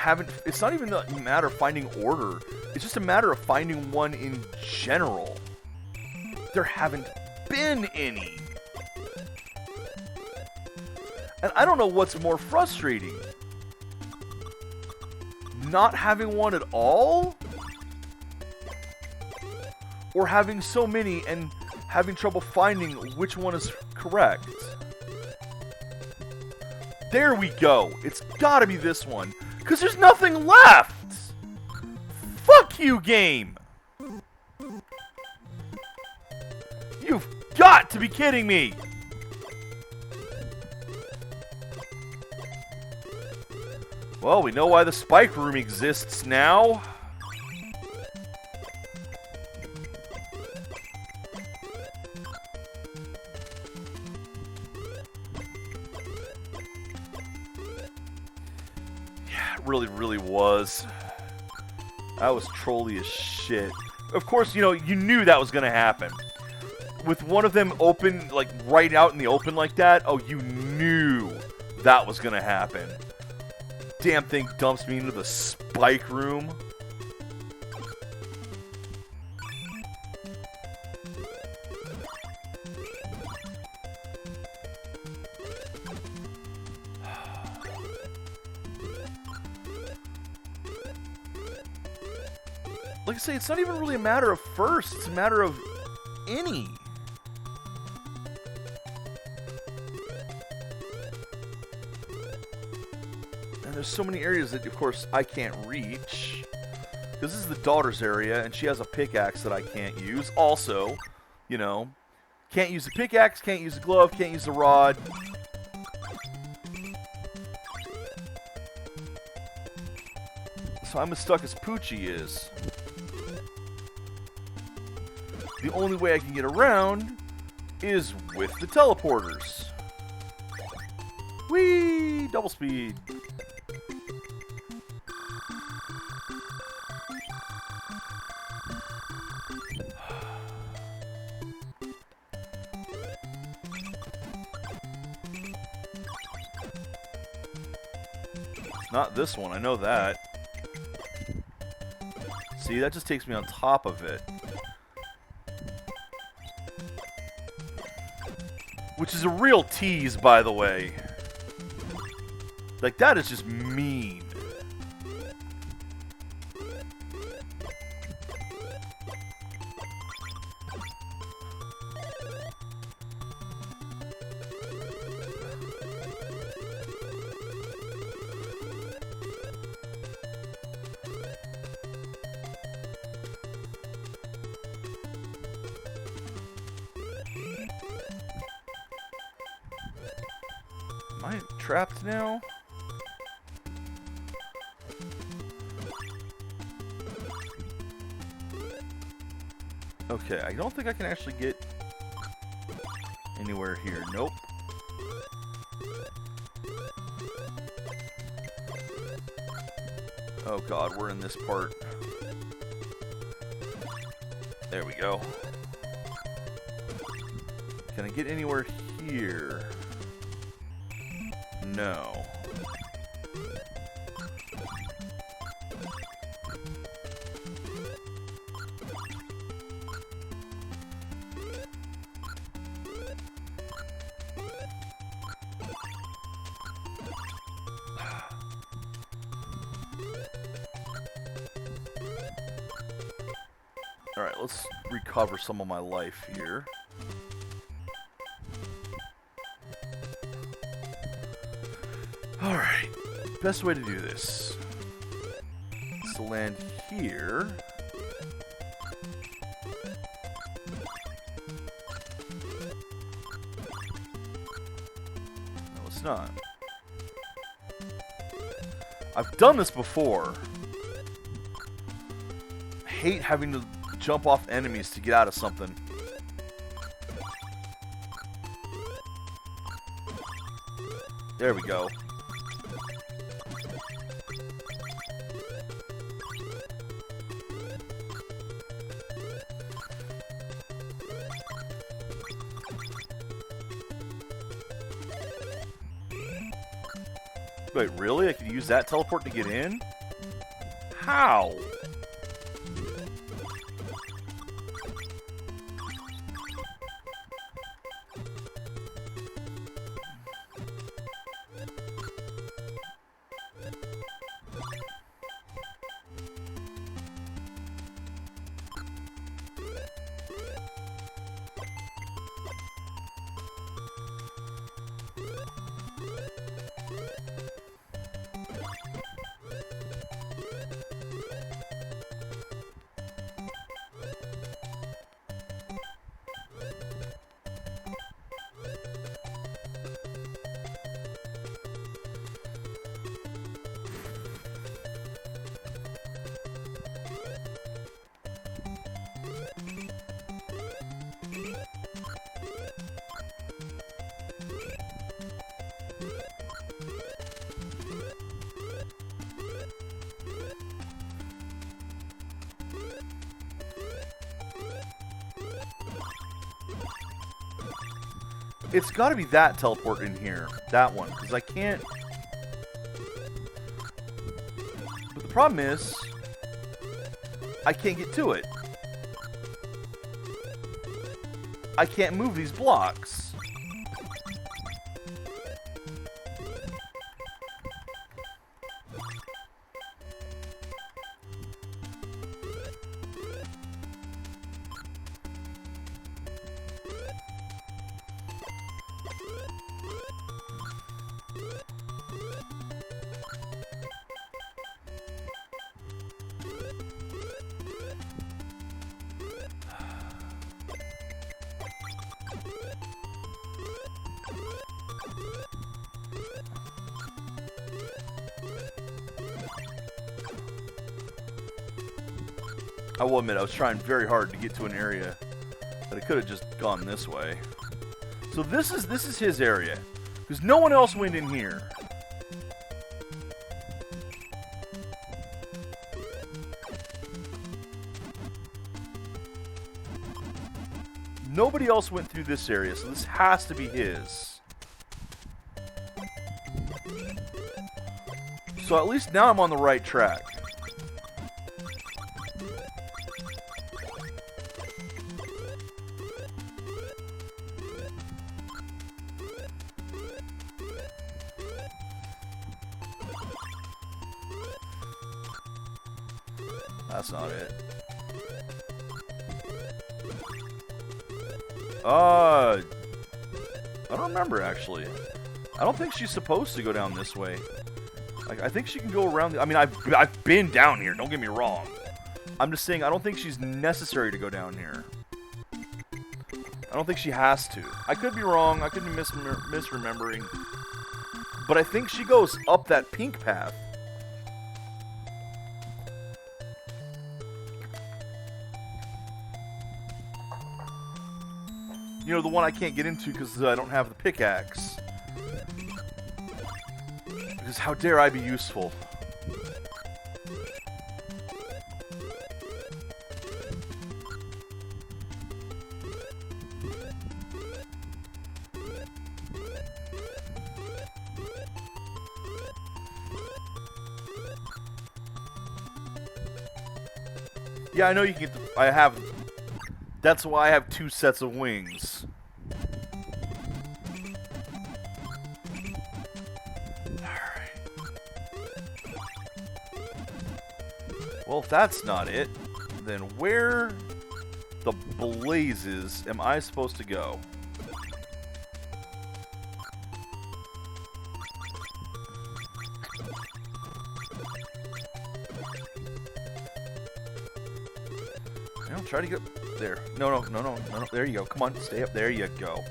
S1: it's not even a matter of finding order, it's just a matter of finding one in general. There haven't been any. And I don't know what's more frustrating. Not having one at all? Or having so many and having trouble finding which one is correct. There we go. It's gotta be this one. Because there's nothing left! Fuck you, game! You've got to be kidding me! Well, we know why the spike room exists now. Really was. That was trolly as shit. Of course, you knew that was gonna happen. With one of them open, like, right out in the open like that, oh, you knew that was gonna happen. Damn thing dumps me into the spike room. Like I say, it's not even really a matter of first, it's a matter of any. And there's so many areas that, of course, I can't reach. Because this is the daughter's area, and she has a pickaxe that I can't use. Also, can't use the pickaxe, can't use the glove, can't use the rod. So I'm as stuck as Poochie is. The only way I can get around is with the teleporters. Whee! Double speed. It's not this one, I know that. See, that just takes me on top of it. Which is a real tease, by the way. Like, that is just mean. Am I trapped now? Okay, I don't think I can actually get anywhere here. Nope. Oh god, we're in this part. There we go. Can I get anywhere here? No. Alright, let's recover some of my life here. Alright, best way to do this is to land here. No, it's not. I've done this before. I hate having to jump off enemies to get out of something. There we go. Wait, really? I could use that teleport to get in? How? It's got to be that teleport in here. That one. Because I can't... But the problem is... I can't get to it. I can't move these blocks. I will admit, I was trying very hard to get to an area that I could have just gone this way. So this is his area, because no one else went in here. Nobody else went through this area, so this has to be his. So at least now I'm on the right track. That's not it. I don't remember, actually. I don't think she's supposed to go down this way. Like, I think she can go around I mean, I've been down here, don't get me wrong. I'm just saying, I don't think she's necessary to go down here. I don't think she has to. I could be wrong, I could be misremembering. But I think she goes up that pink path. You know, the one I can't get into because I don't have the pickaxe. Because how dare I be useful? Yeah, I know you can get the, I have... That's why I have 2 sets of wings. Alright. Well, if that's not it, then where the blazes am I supposed to go? Try to get there. No. There you go. Come on, stay up. There you go.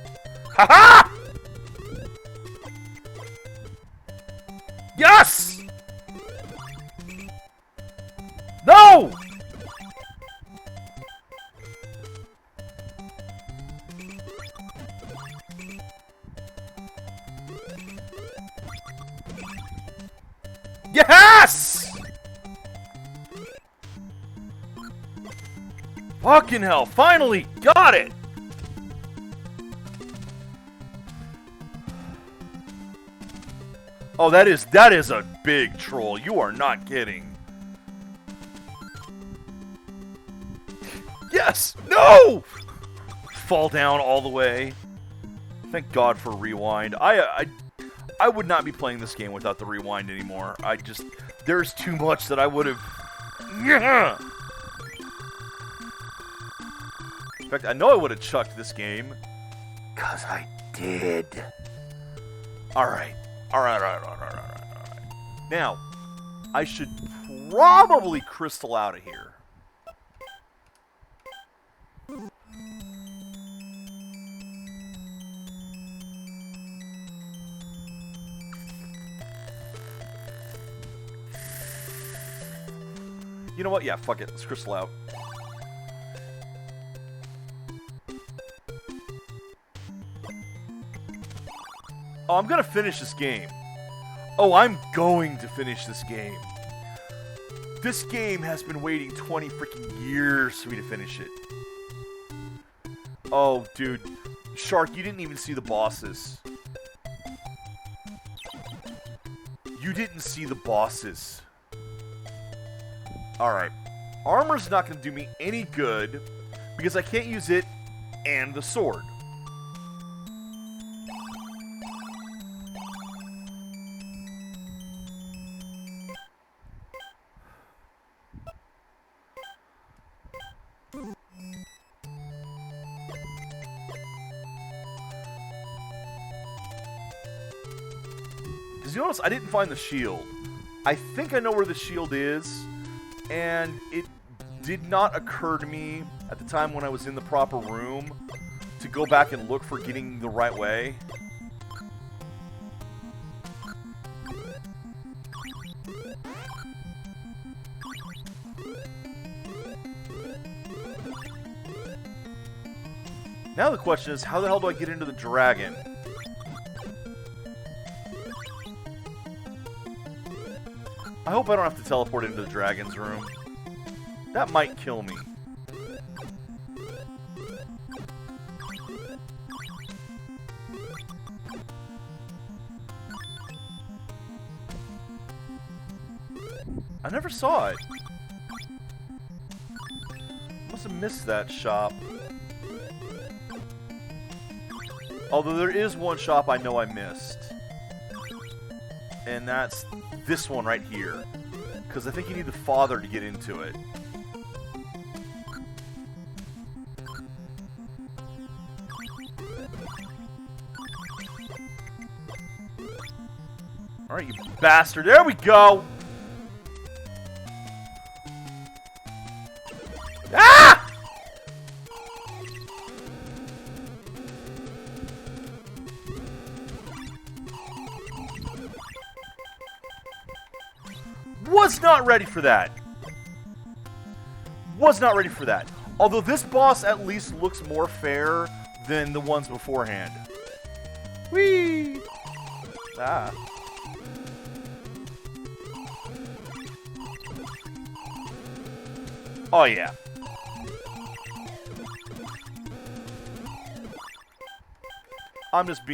S1: Ha ha! Yes! No! Yes! Fucking hell, finally got it! Oh, that is a big troll. You are not kidding. Yes! No! Fall down all the way. Thank God for rewind. I would not be playing this game without the rewind anymore. There's too much that I would have... Yeah! In fact, I know I would have chucked this game. 'Cause I did. Alright. Alright. Now, I should probably crystal out of here. You know what? Yeah, fuck it. Let's crystal out. Oh, I'm gonna finish this game. Oh, I'm going to finish this game. This game has been waiting 20 freaking years for me to finish it. Oh, dude. Shark, you didn't even see the bosses. You didn't see the bosses. Alright. Armor's not going to do me any good because I can't use it and the sword. Did you notice I didn't find the shield? I think I know where the shield is, and it did not occur to me at the time when I was in the proper room to go back and look for getting the right way. Now the question is, how the hell do I get into the dragon? I hope I don't have to teleport into the dragon's room. That might kill me. I never saw it. Must have missed that shop. Although there is one shop I know I missed. And that's this one right here. Because I think you need the father to get into it. Alright, you bastard. There we go! Ah! Was not ready for that. Was not ready for that. Although this boss at least looks more fair than the ones beforehand. Whee! Ah. Oh yeah. I'm just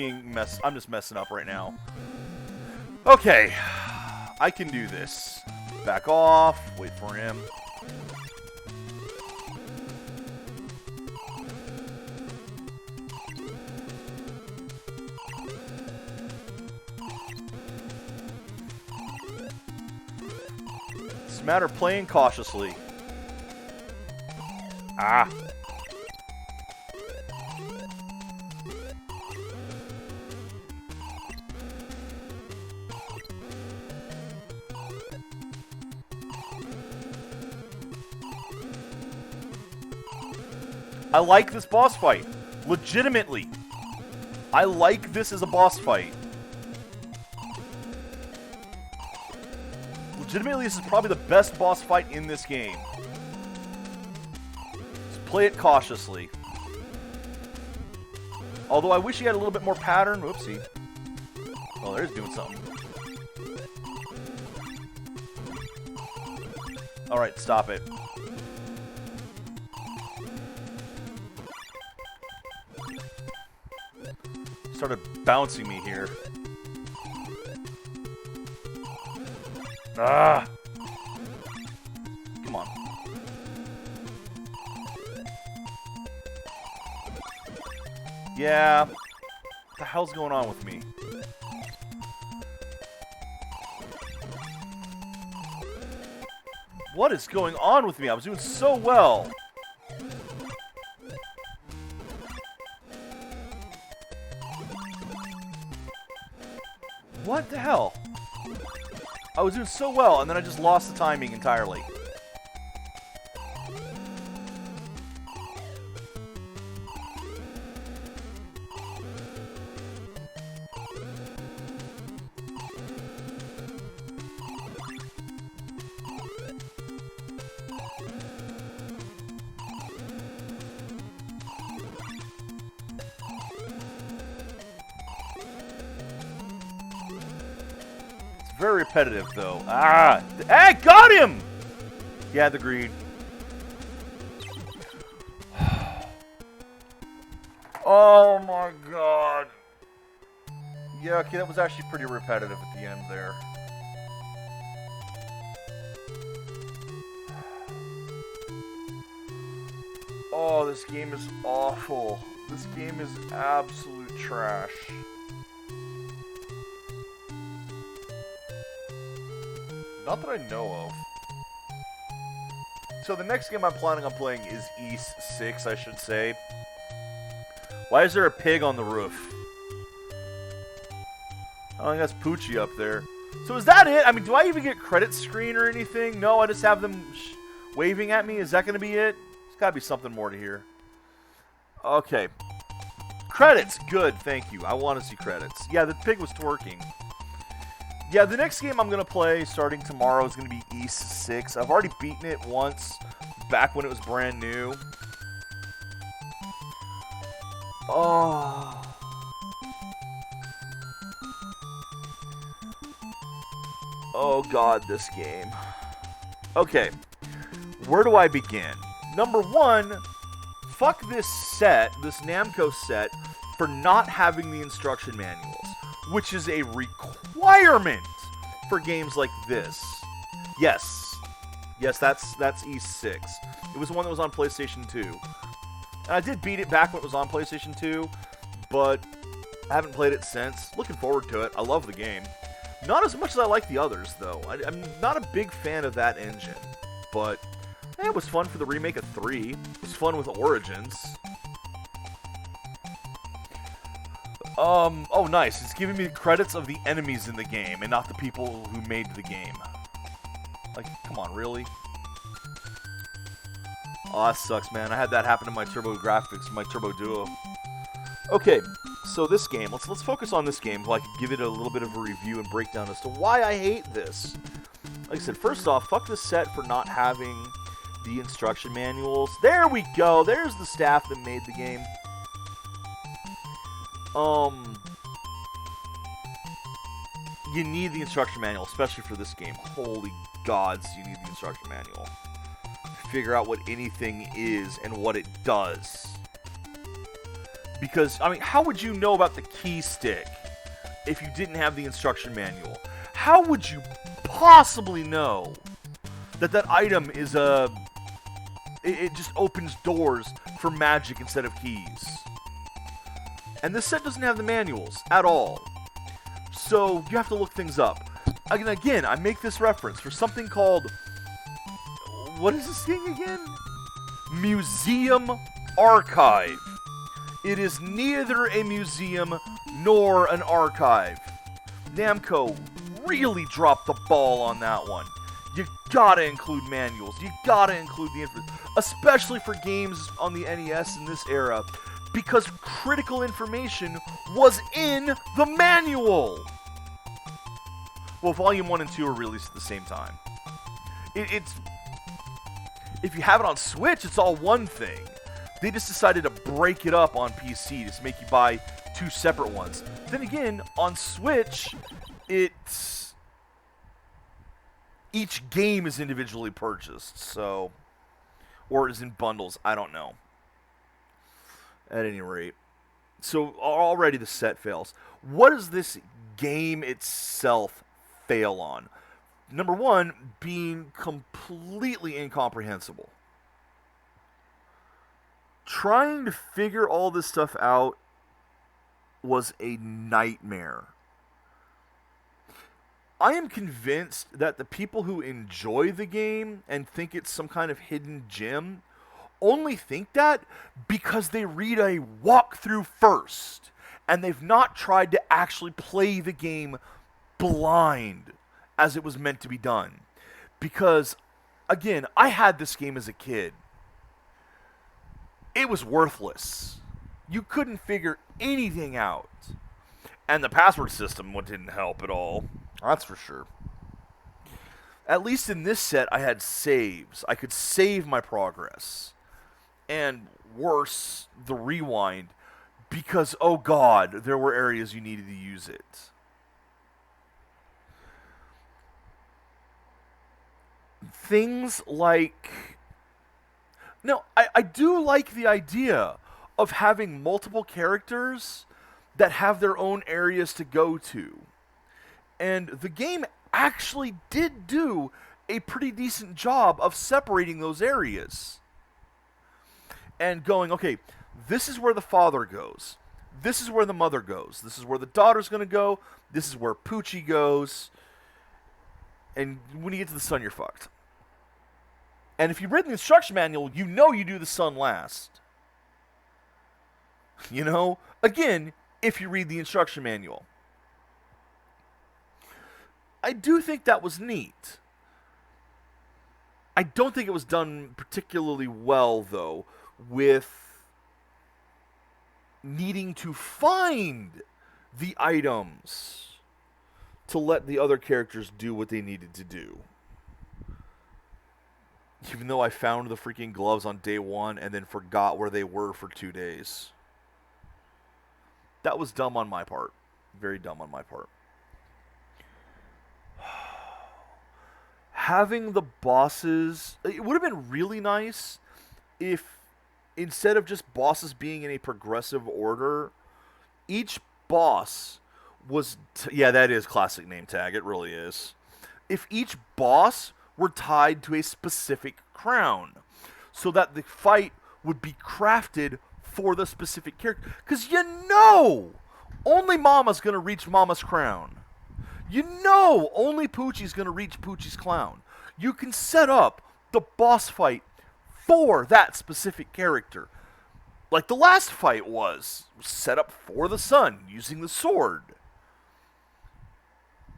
S1: messing up right now. Okay. I can do this. Back off. Wait for him. It's a matter of playing cautiously. Ah. I like this boss fight. Legitimately. I like this as a boss fight. Legitimately, this is probably the best boss fight in this game. So play it cautiously. Although I wish he had a little bit more pattern. Whoopsie. Oh, there's doing something. Alright, stop it. Started bouncing me here. Ah! Come on. Yeah. What the hell's going on with me? What is going on with me? I was doing so well. What the hell? I was doing so well, and then I just lost the timing entirely. Very repetitive, though. Ah! Hey, got him! Yeah, the greed. Oh my god. Yeah, okay, that was actually pretty repetitive at the end there. Oh, this game is awful. This game is absolute trash. Not that I know of. So the next game I'm planning on playing is East 6, I should say. Why is there a pig on the roof? I think that's Poochie up there. So is that it? I mean, do I even get credit screen or anything? No, I just have them waving at me? Is that going to be it? There's got to be something more to hear. Okay. Credits. Good, thank you. I want to see credits. Yeah, the pig was twerking. Yeah, the next game I'm going to play starting tomorrow is going to be East 6. I've already beaten it once, back when it was brand new. Oh. Oh god, this game. Okay, where do I begin? Number one, fuck this set, this Namco set, for not having the instruction manuals, which is a requirement for games like this. Yes, that's East 6. It was the one that was on PlayStation 2. And I did beat it back when it was on PlayStation 2, but I haven't played it since. Looking forward to it. I love the game. Not as much as I like the others, though. I'm not a big fan of that engine, but it was fun for the remake of 3. It was fun with Origins. Oh nice, it's giving me the credits of the enemies in the game and not the people who made the game. Like, come on, really? Oh, that sucks, man. I had that happen to my Turbo Graphics, my Turbo Duo. Okay, so this game, let's focus on this game so I can give it a little bit of a review and breakdown as to why I hate this. Like I said, first off, fuck this set for not having the instruction manuals. There we go, there's the staff that made the game. You need the instruction manual, especially for this game. Holy gods, you need the instruction manual. Figure out what anything is and what it does. Because, I mean, how would you know about the key stick if you didn't have the instruction manual? How would you possibly know that that item is it just opens doors for magic instead of keys? And this set doesn't have the manuals at all. So you have to look things up. And again, I make this reference for something called, what is this thing again? Museum Archive. It is neither a museum nor an archive. Namco really dropped the ball on that one. You gotta include manuals. You gotta include the info, especially for games on the NES in this era, because critical information was in the manual. Well, Volume 1 and 2 are released at the same time. It's if you have it on Switch, it's all one thing. They just decided to break it up on PC just to make you buy 2 separate ones. Then again, on Switch, it's each game is individually purchased, so, or is in bundles, I don't know. At any rate, so already the set fails. What does this game itself fail on? number one, being completely incomprehensible. Trying to figure all this stuff out was a nightmare. I am convinced that the people who enjoy the game and think it's some kind of hidden gem only think that because they read a walkthrough first and they've not tried to actually play the game blind as it was meant to be done. Because, again, I had this game as a kid. It was worthless. You couldn't figure anything out. And the password system didn't help at all. That's for sure. At least in this set, I had saves. I could save my progress. And worse, the rewind. Because, oh god, there were areas you needed to use it. Things like... No, I do like the idea of having multiple characters that have their own areas to go to. And the game actually did do a pretty decent job of separating those areas. And going, okay, this is where the father goes. This is where the mother goes. This is where the daughter's going to go. This is where Poochie goes. And when you get to the son, you're fucked. And if you've read the instruction manual, you know you do the son last. You know? Again, if you read the instruction manual. I do think that was neat. I don't think it was done particularly well, though, with needing to find the items to let the other characters do what they needed to do. Even though I found the freaking gloves on day one and then forgot where they were for 2 days. That was dumb on my part. Very dumb on my part. Having the bosses... It would have been really nice if, instead of just bosses being in a progressive order, each boss was... yeah, that is classic name tag. It really is. If each boss were tied to a specific crown, so that the fight would be crafted for the specific character. Because you know only Mama's going to reach Mama's crown. You know only Poochie's going to reach Poochie's crown. You can set up the boss fight for that specific character. Like the last fight was set up for the son using the sword.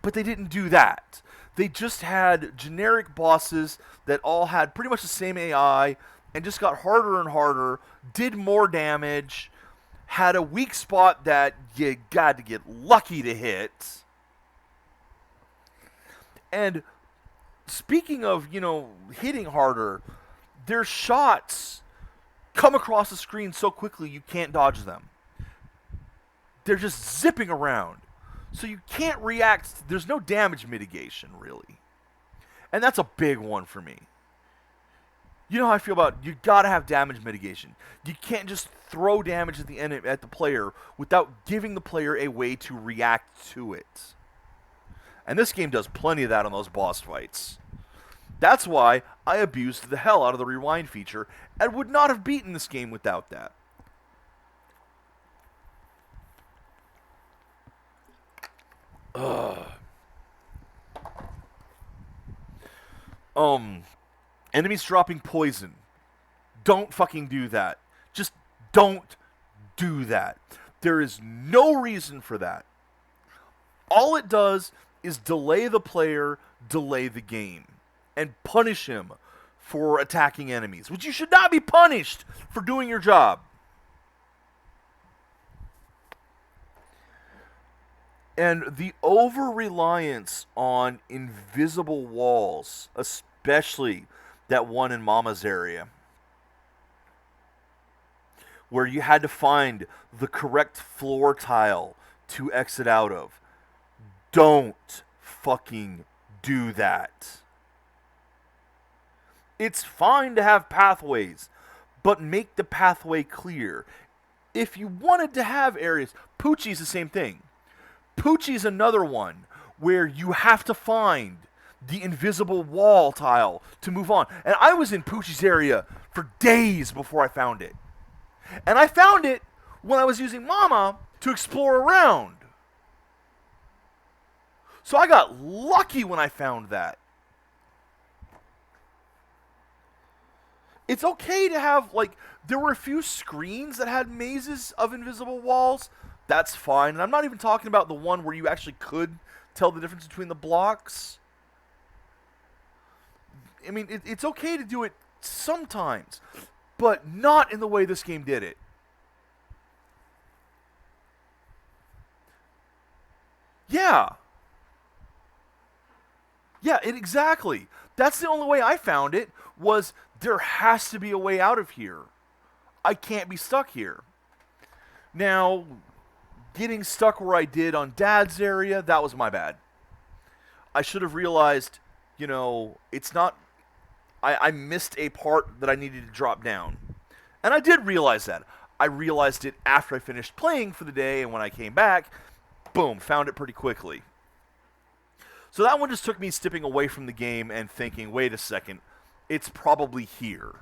S1: But they didn't do that. They just had generic bosses that all had pretty much the same AI and just got harder and harder, did more damage, had a weak spot that you got to get lucky to hit. And speaking of, hitting harder, their shots come across the screen so quickly you can't dodge them. They're just zipping around. So you can't react. There's no damage mitigation, really. And that's a big one for me. You know how I feel about you gotta have damage mitigation. You can't just throw damage at the player without giving the player a way to react to it. And this game does plenty of that on those boss fights. That's why I abused the hell out of the rewind feature and would not have beaten this game without that. Enemies dropping poison. Don't fucking do that. Just don't do that. There is no reason for that. All it does is delay the player, delay the game, and punish him for attacking enemies, which you should not be punished for doing your job. And the over-reliance on invisible walls, especially that one in Mama's area, where you had to find the correct floor tile to exit out of. Don't fucking do that. It's fine to have pathways, but make the pathway clear. If you wanted to have areas, Poochie's the same thing. Poochie's another one where you have to find the invisible wall tile to move on. And I was in Poochie's area for days before I found it. And I found it when I was using Mama to explore around. So I got lucky when I found that. It's okay to have, like, there were a few screens that had mazes of invisible walls. That's fine. And I'm not even talking about the one where you actually could tell the difference between the blocks. I mean, it's okay to do it sometimes, but not in the way this game did it. Yeah. Yeah, exactly. That's the only way I found it, was there has to be a way out of here. I can't be stuck here. Now, getting stuck where I did on Dad's area, that was my bad. I should have realized, it's not... I missed a part that I needed to drop down. And I did realize that. I realized it after I finished playing for the day, and when I came back, boom, found it pretty quickly. So that one just took me stepping away from the game and thinking, wait a second, it's probably here.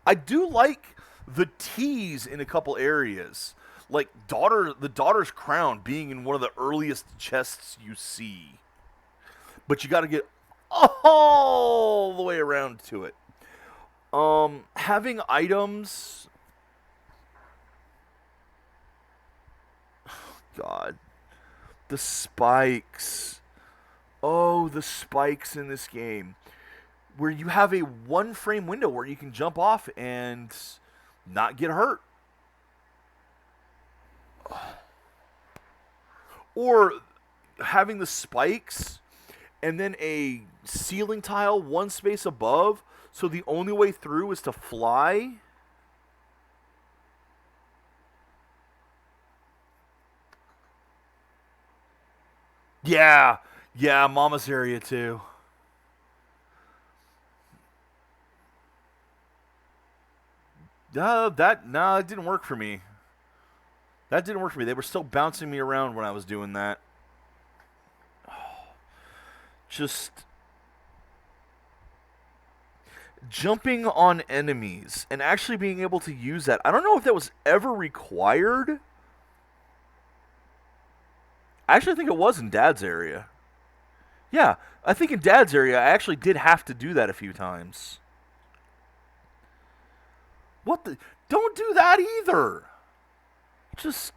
S1: I do like the tease in a couple areas. Like the daughter's crown being in one of the earliest chests you see. But you got to get all the way around to it. Having items... God. The spikes. Oh, the spikes in this game. Where you have a one-frame window where you can jump off and not get hurt. Or having the spikes and then a ceiling tile one space above, so the only way through is to fly. Yeah, Mama's area too. It didn't work for me. That didn't work for me. They were still bouncing me around when I was doing that. Just jumping on enemies and actually being able to use that. I don't know if that was ever required. I actually think it was in Dad's area. Yeah, I think in Dad's area I actually did have to do that a few times. What the? Don't do that either. Just...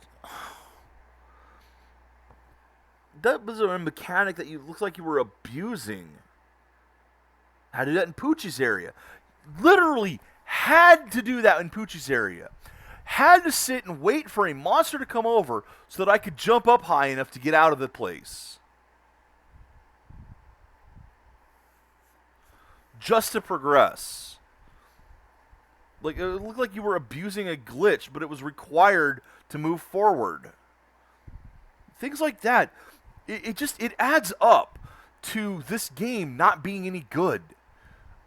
S1: That was a mechanic that you looked like you were abusing. Had to do that in Poochie's area. Literally had to do that in Poochie's area. Had to sit and wait for a monster to come over so that I could jump up high enough to get out of the place. Just to progress. Like, it looked like you were abusing a glitch, but it was required to move forward. Things like that. It adds up to this game not being any good.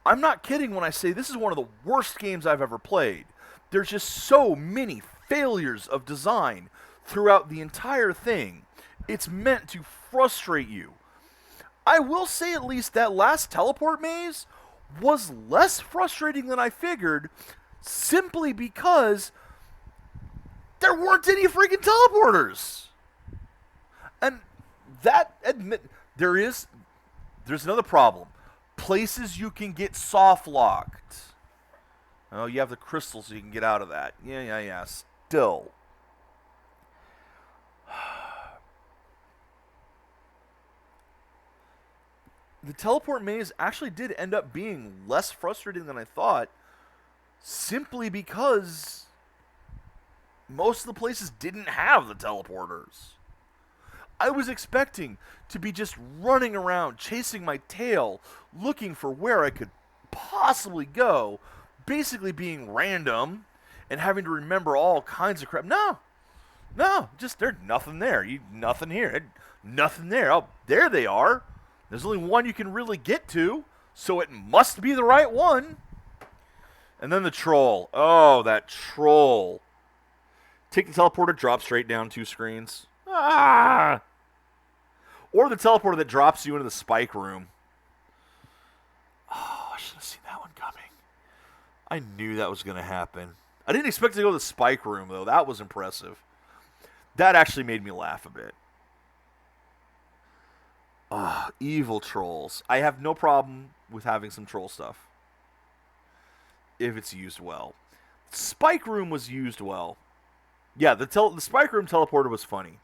S1: I'm not kidding when I say this is one of the worst games I've ever played. There's just so many failures of design throughout the entire thing. It's meant to frustrate you. I will say at least that last teleport maze was less frustrating than I figured, simply because there weren't any freaking teleporters. And there's another problem. Places you can get soft locked. Oh, you have the crystal so you can get out of that. Yeah. Still. The teleport maze actually did end up being less frustrating than I thought, simply because most of the places didn't have the teleporters. I was expecting to be just running around, chasing my tail, looking for where I could possibly go, basically being random and having to remember all kinds of crap. No, just there's nothing there. Nothing here. Nothing there. Oh, there they are. There's only one you can really get to, so it must be the right one. And then the troll. Oh, that troll. Take the teleporter, drop straight down 2 screens. Ah! Or the teleporter that drops you into the spike room. Oh, I should have seen that one coming. I knew that was going to happen. I didn't expect to go to the spike room, though. That was impressive. That actually made me laugh a bit. Evil trolls. I have no problem with having some troll stuff, if it's used well. Spike room was used well. Yeah, the spike room teleporter was funny.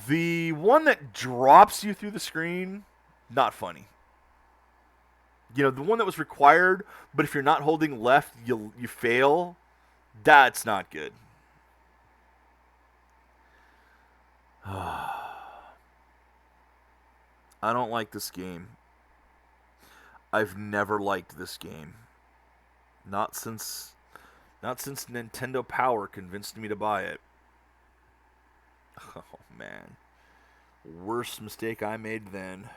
S1: The one that drops you through the screen, not funny. You know, the one that was required, but if you're not holding left, you fail. That's not good. I don't like this game. I've never liked this game. Not since Nintendo Power convinced me to buy it. Oh, man. Worst mistake I made then.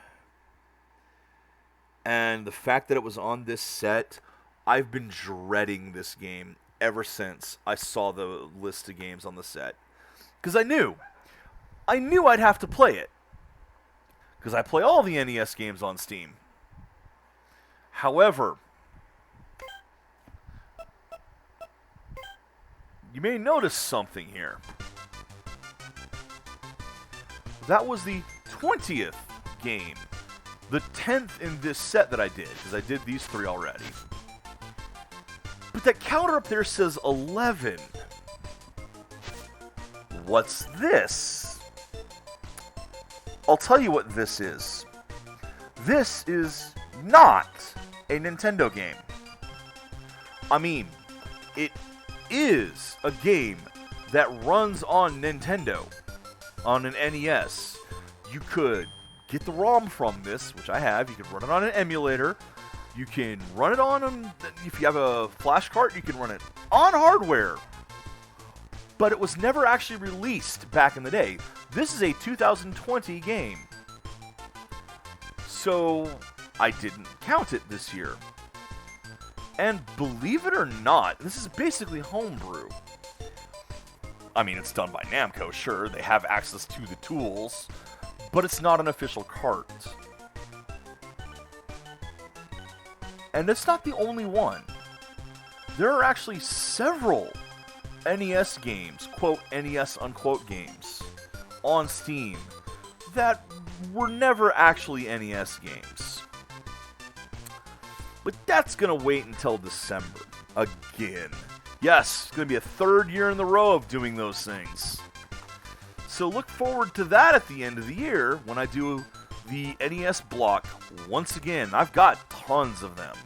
S1: And the fact that it was on this set, I've been dreading this game ever since I saw the list of games on the set. Because I knew I'd have to play it. Because I play all the NES games on Steam. However, you may notice something here. That was the 20th game. The 10th in this set that I did, because I did these 3 already. But that counter up there says 11. What's this? I'll tell you what this is. This is not a Nintendo game. I mean, it is a game that runs on Nintendo, on an NES. You could get the ROM from this, which I have. You can run it on an emulator. You can run it on, if you have a flash cart, you can run it on hardware. But it was never actually released back in the day. This is a 2020 game. So I didn't count it this year. And believe it or not, this is basically homebrew. I mean, it's done by Namco, sure. They have access to the tools. But it's not an official cart. And it's not the only one. There are actually several NES games, quote, NES unquote games, on Steam that were never actually NES games. But that's going to wait until December. Again. Yes, it's going to be a 3rd year in the row of doing those things. So look forward to that at the end of the year when I do the NES block once again. I've got tons of them,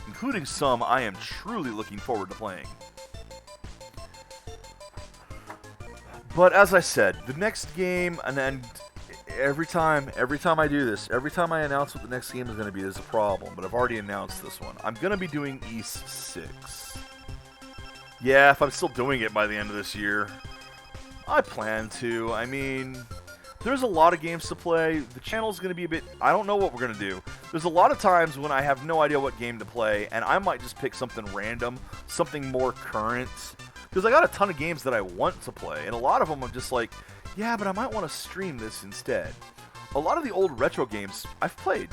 S1: including some I am truly looking forward to playing. But as I said, the next game, and every time I do this, every time I announce what the next game is going to be, there's a problem. But I've already announced this one. I'm going to be doing East 6. Yeah, if I'm still doing it by the end of this year. I plan to. I mean, there's a lot of games to play. The channel's going to be a bit... I don't know what we're going to do. There's a lot of times when I have no idea what game to play, and I might just pick something random, something more current. Because I got a ton of games that I want to play, and a lot of them I'm just like, yeah, but I might want to stream this instead. A lot of the old retro games I've played.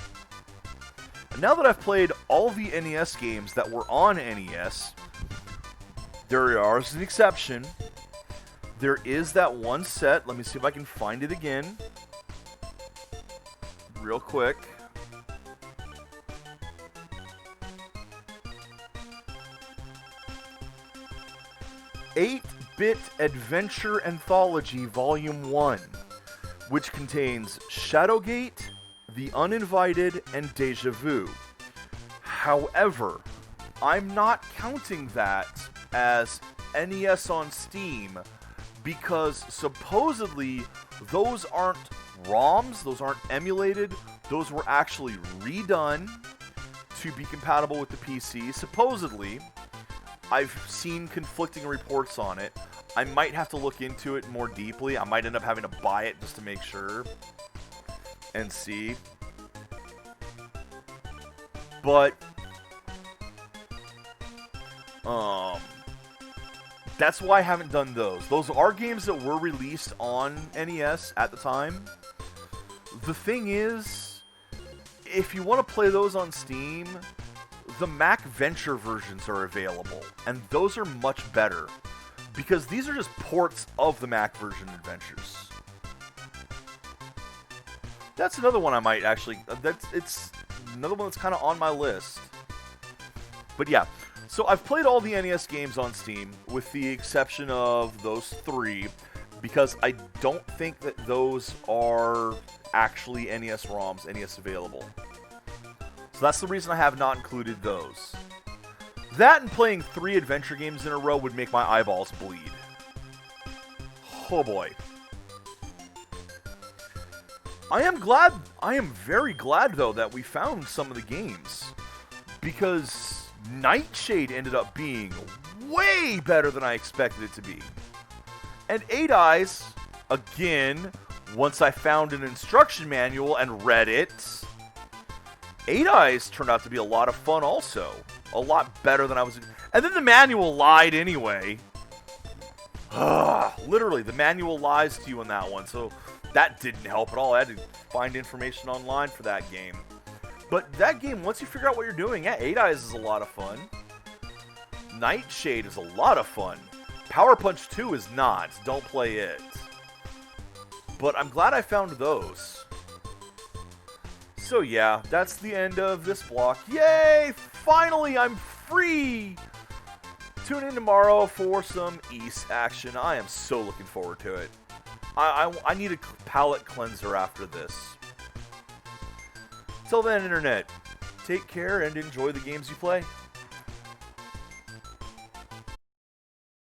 S1: And now that I've played all the NES games that were on NES, there is an exception. There is that one set. Let me see if I can find it again. Real quick. "8-Bit Adventure Anthology Volume 1, which contains Shadowgate, The Uninvited, and Deja Vu. However, I'm not counting that as NES on Steam because supposedly those aren't ROMs, those aren't emulated, those were actually redone to be compatible with the PC. Supposedly, I've seen conflicting reports on it. I might have to look into it more deeply. I might end up having to buy it just to make sure and see. But that's why I haven't done those. Those are games that were released on NES at the time. The thing is, if you want to play those on Steam, the Mac Venture versions are available, and those are much better, because these are just ports of the Mac version adventures. That's another one I might actually... It's another one that's kind of on my list. But yeah, so I've played all the NES games on Steam, with the exception of those 3, because I don't think that those are actually NES ROMs, NES available. So that's the reason I have not included those. That and playing 3 adventure games in a row would make my eyeballs bleed. Oh boy. I am very glad though that we found some of the games, because Nightshade ended up being way better than I expected it to be. And 8 Eyes, again, once I found an instruction manual and read it, 8 Eyes turned out to be a lot of fun also. A lot better than I was... And then the manual lied anyway. Literally, the manual lies to you in that one, so that didn't help at all. I had to find information online for that game. But that game, once you figure out what you're doing, yeah, 8 Eyes is a lot of fun. Nightshade is a lot of fun. Power Punch 2 is not. Don't play it. But I'm glad I found those. So yeah, that's the end of this block. Yay! Finally, I'm free! Tune in tomorrow for some East action. I am so looking forward to it. I need a palate cleanser after this. Till then, Internet, take care and enjoy the games you play.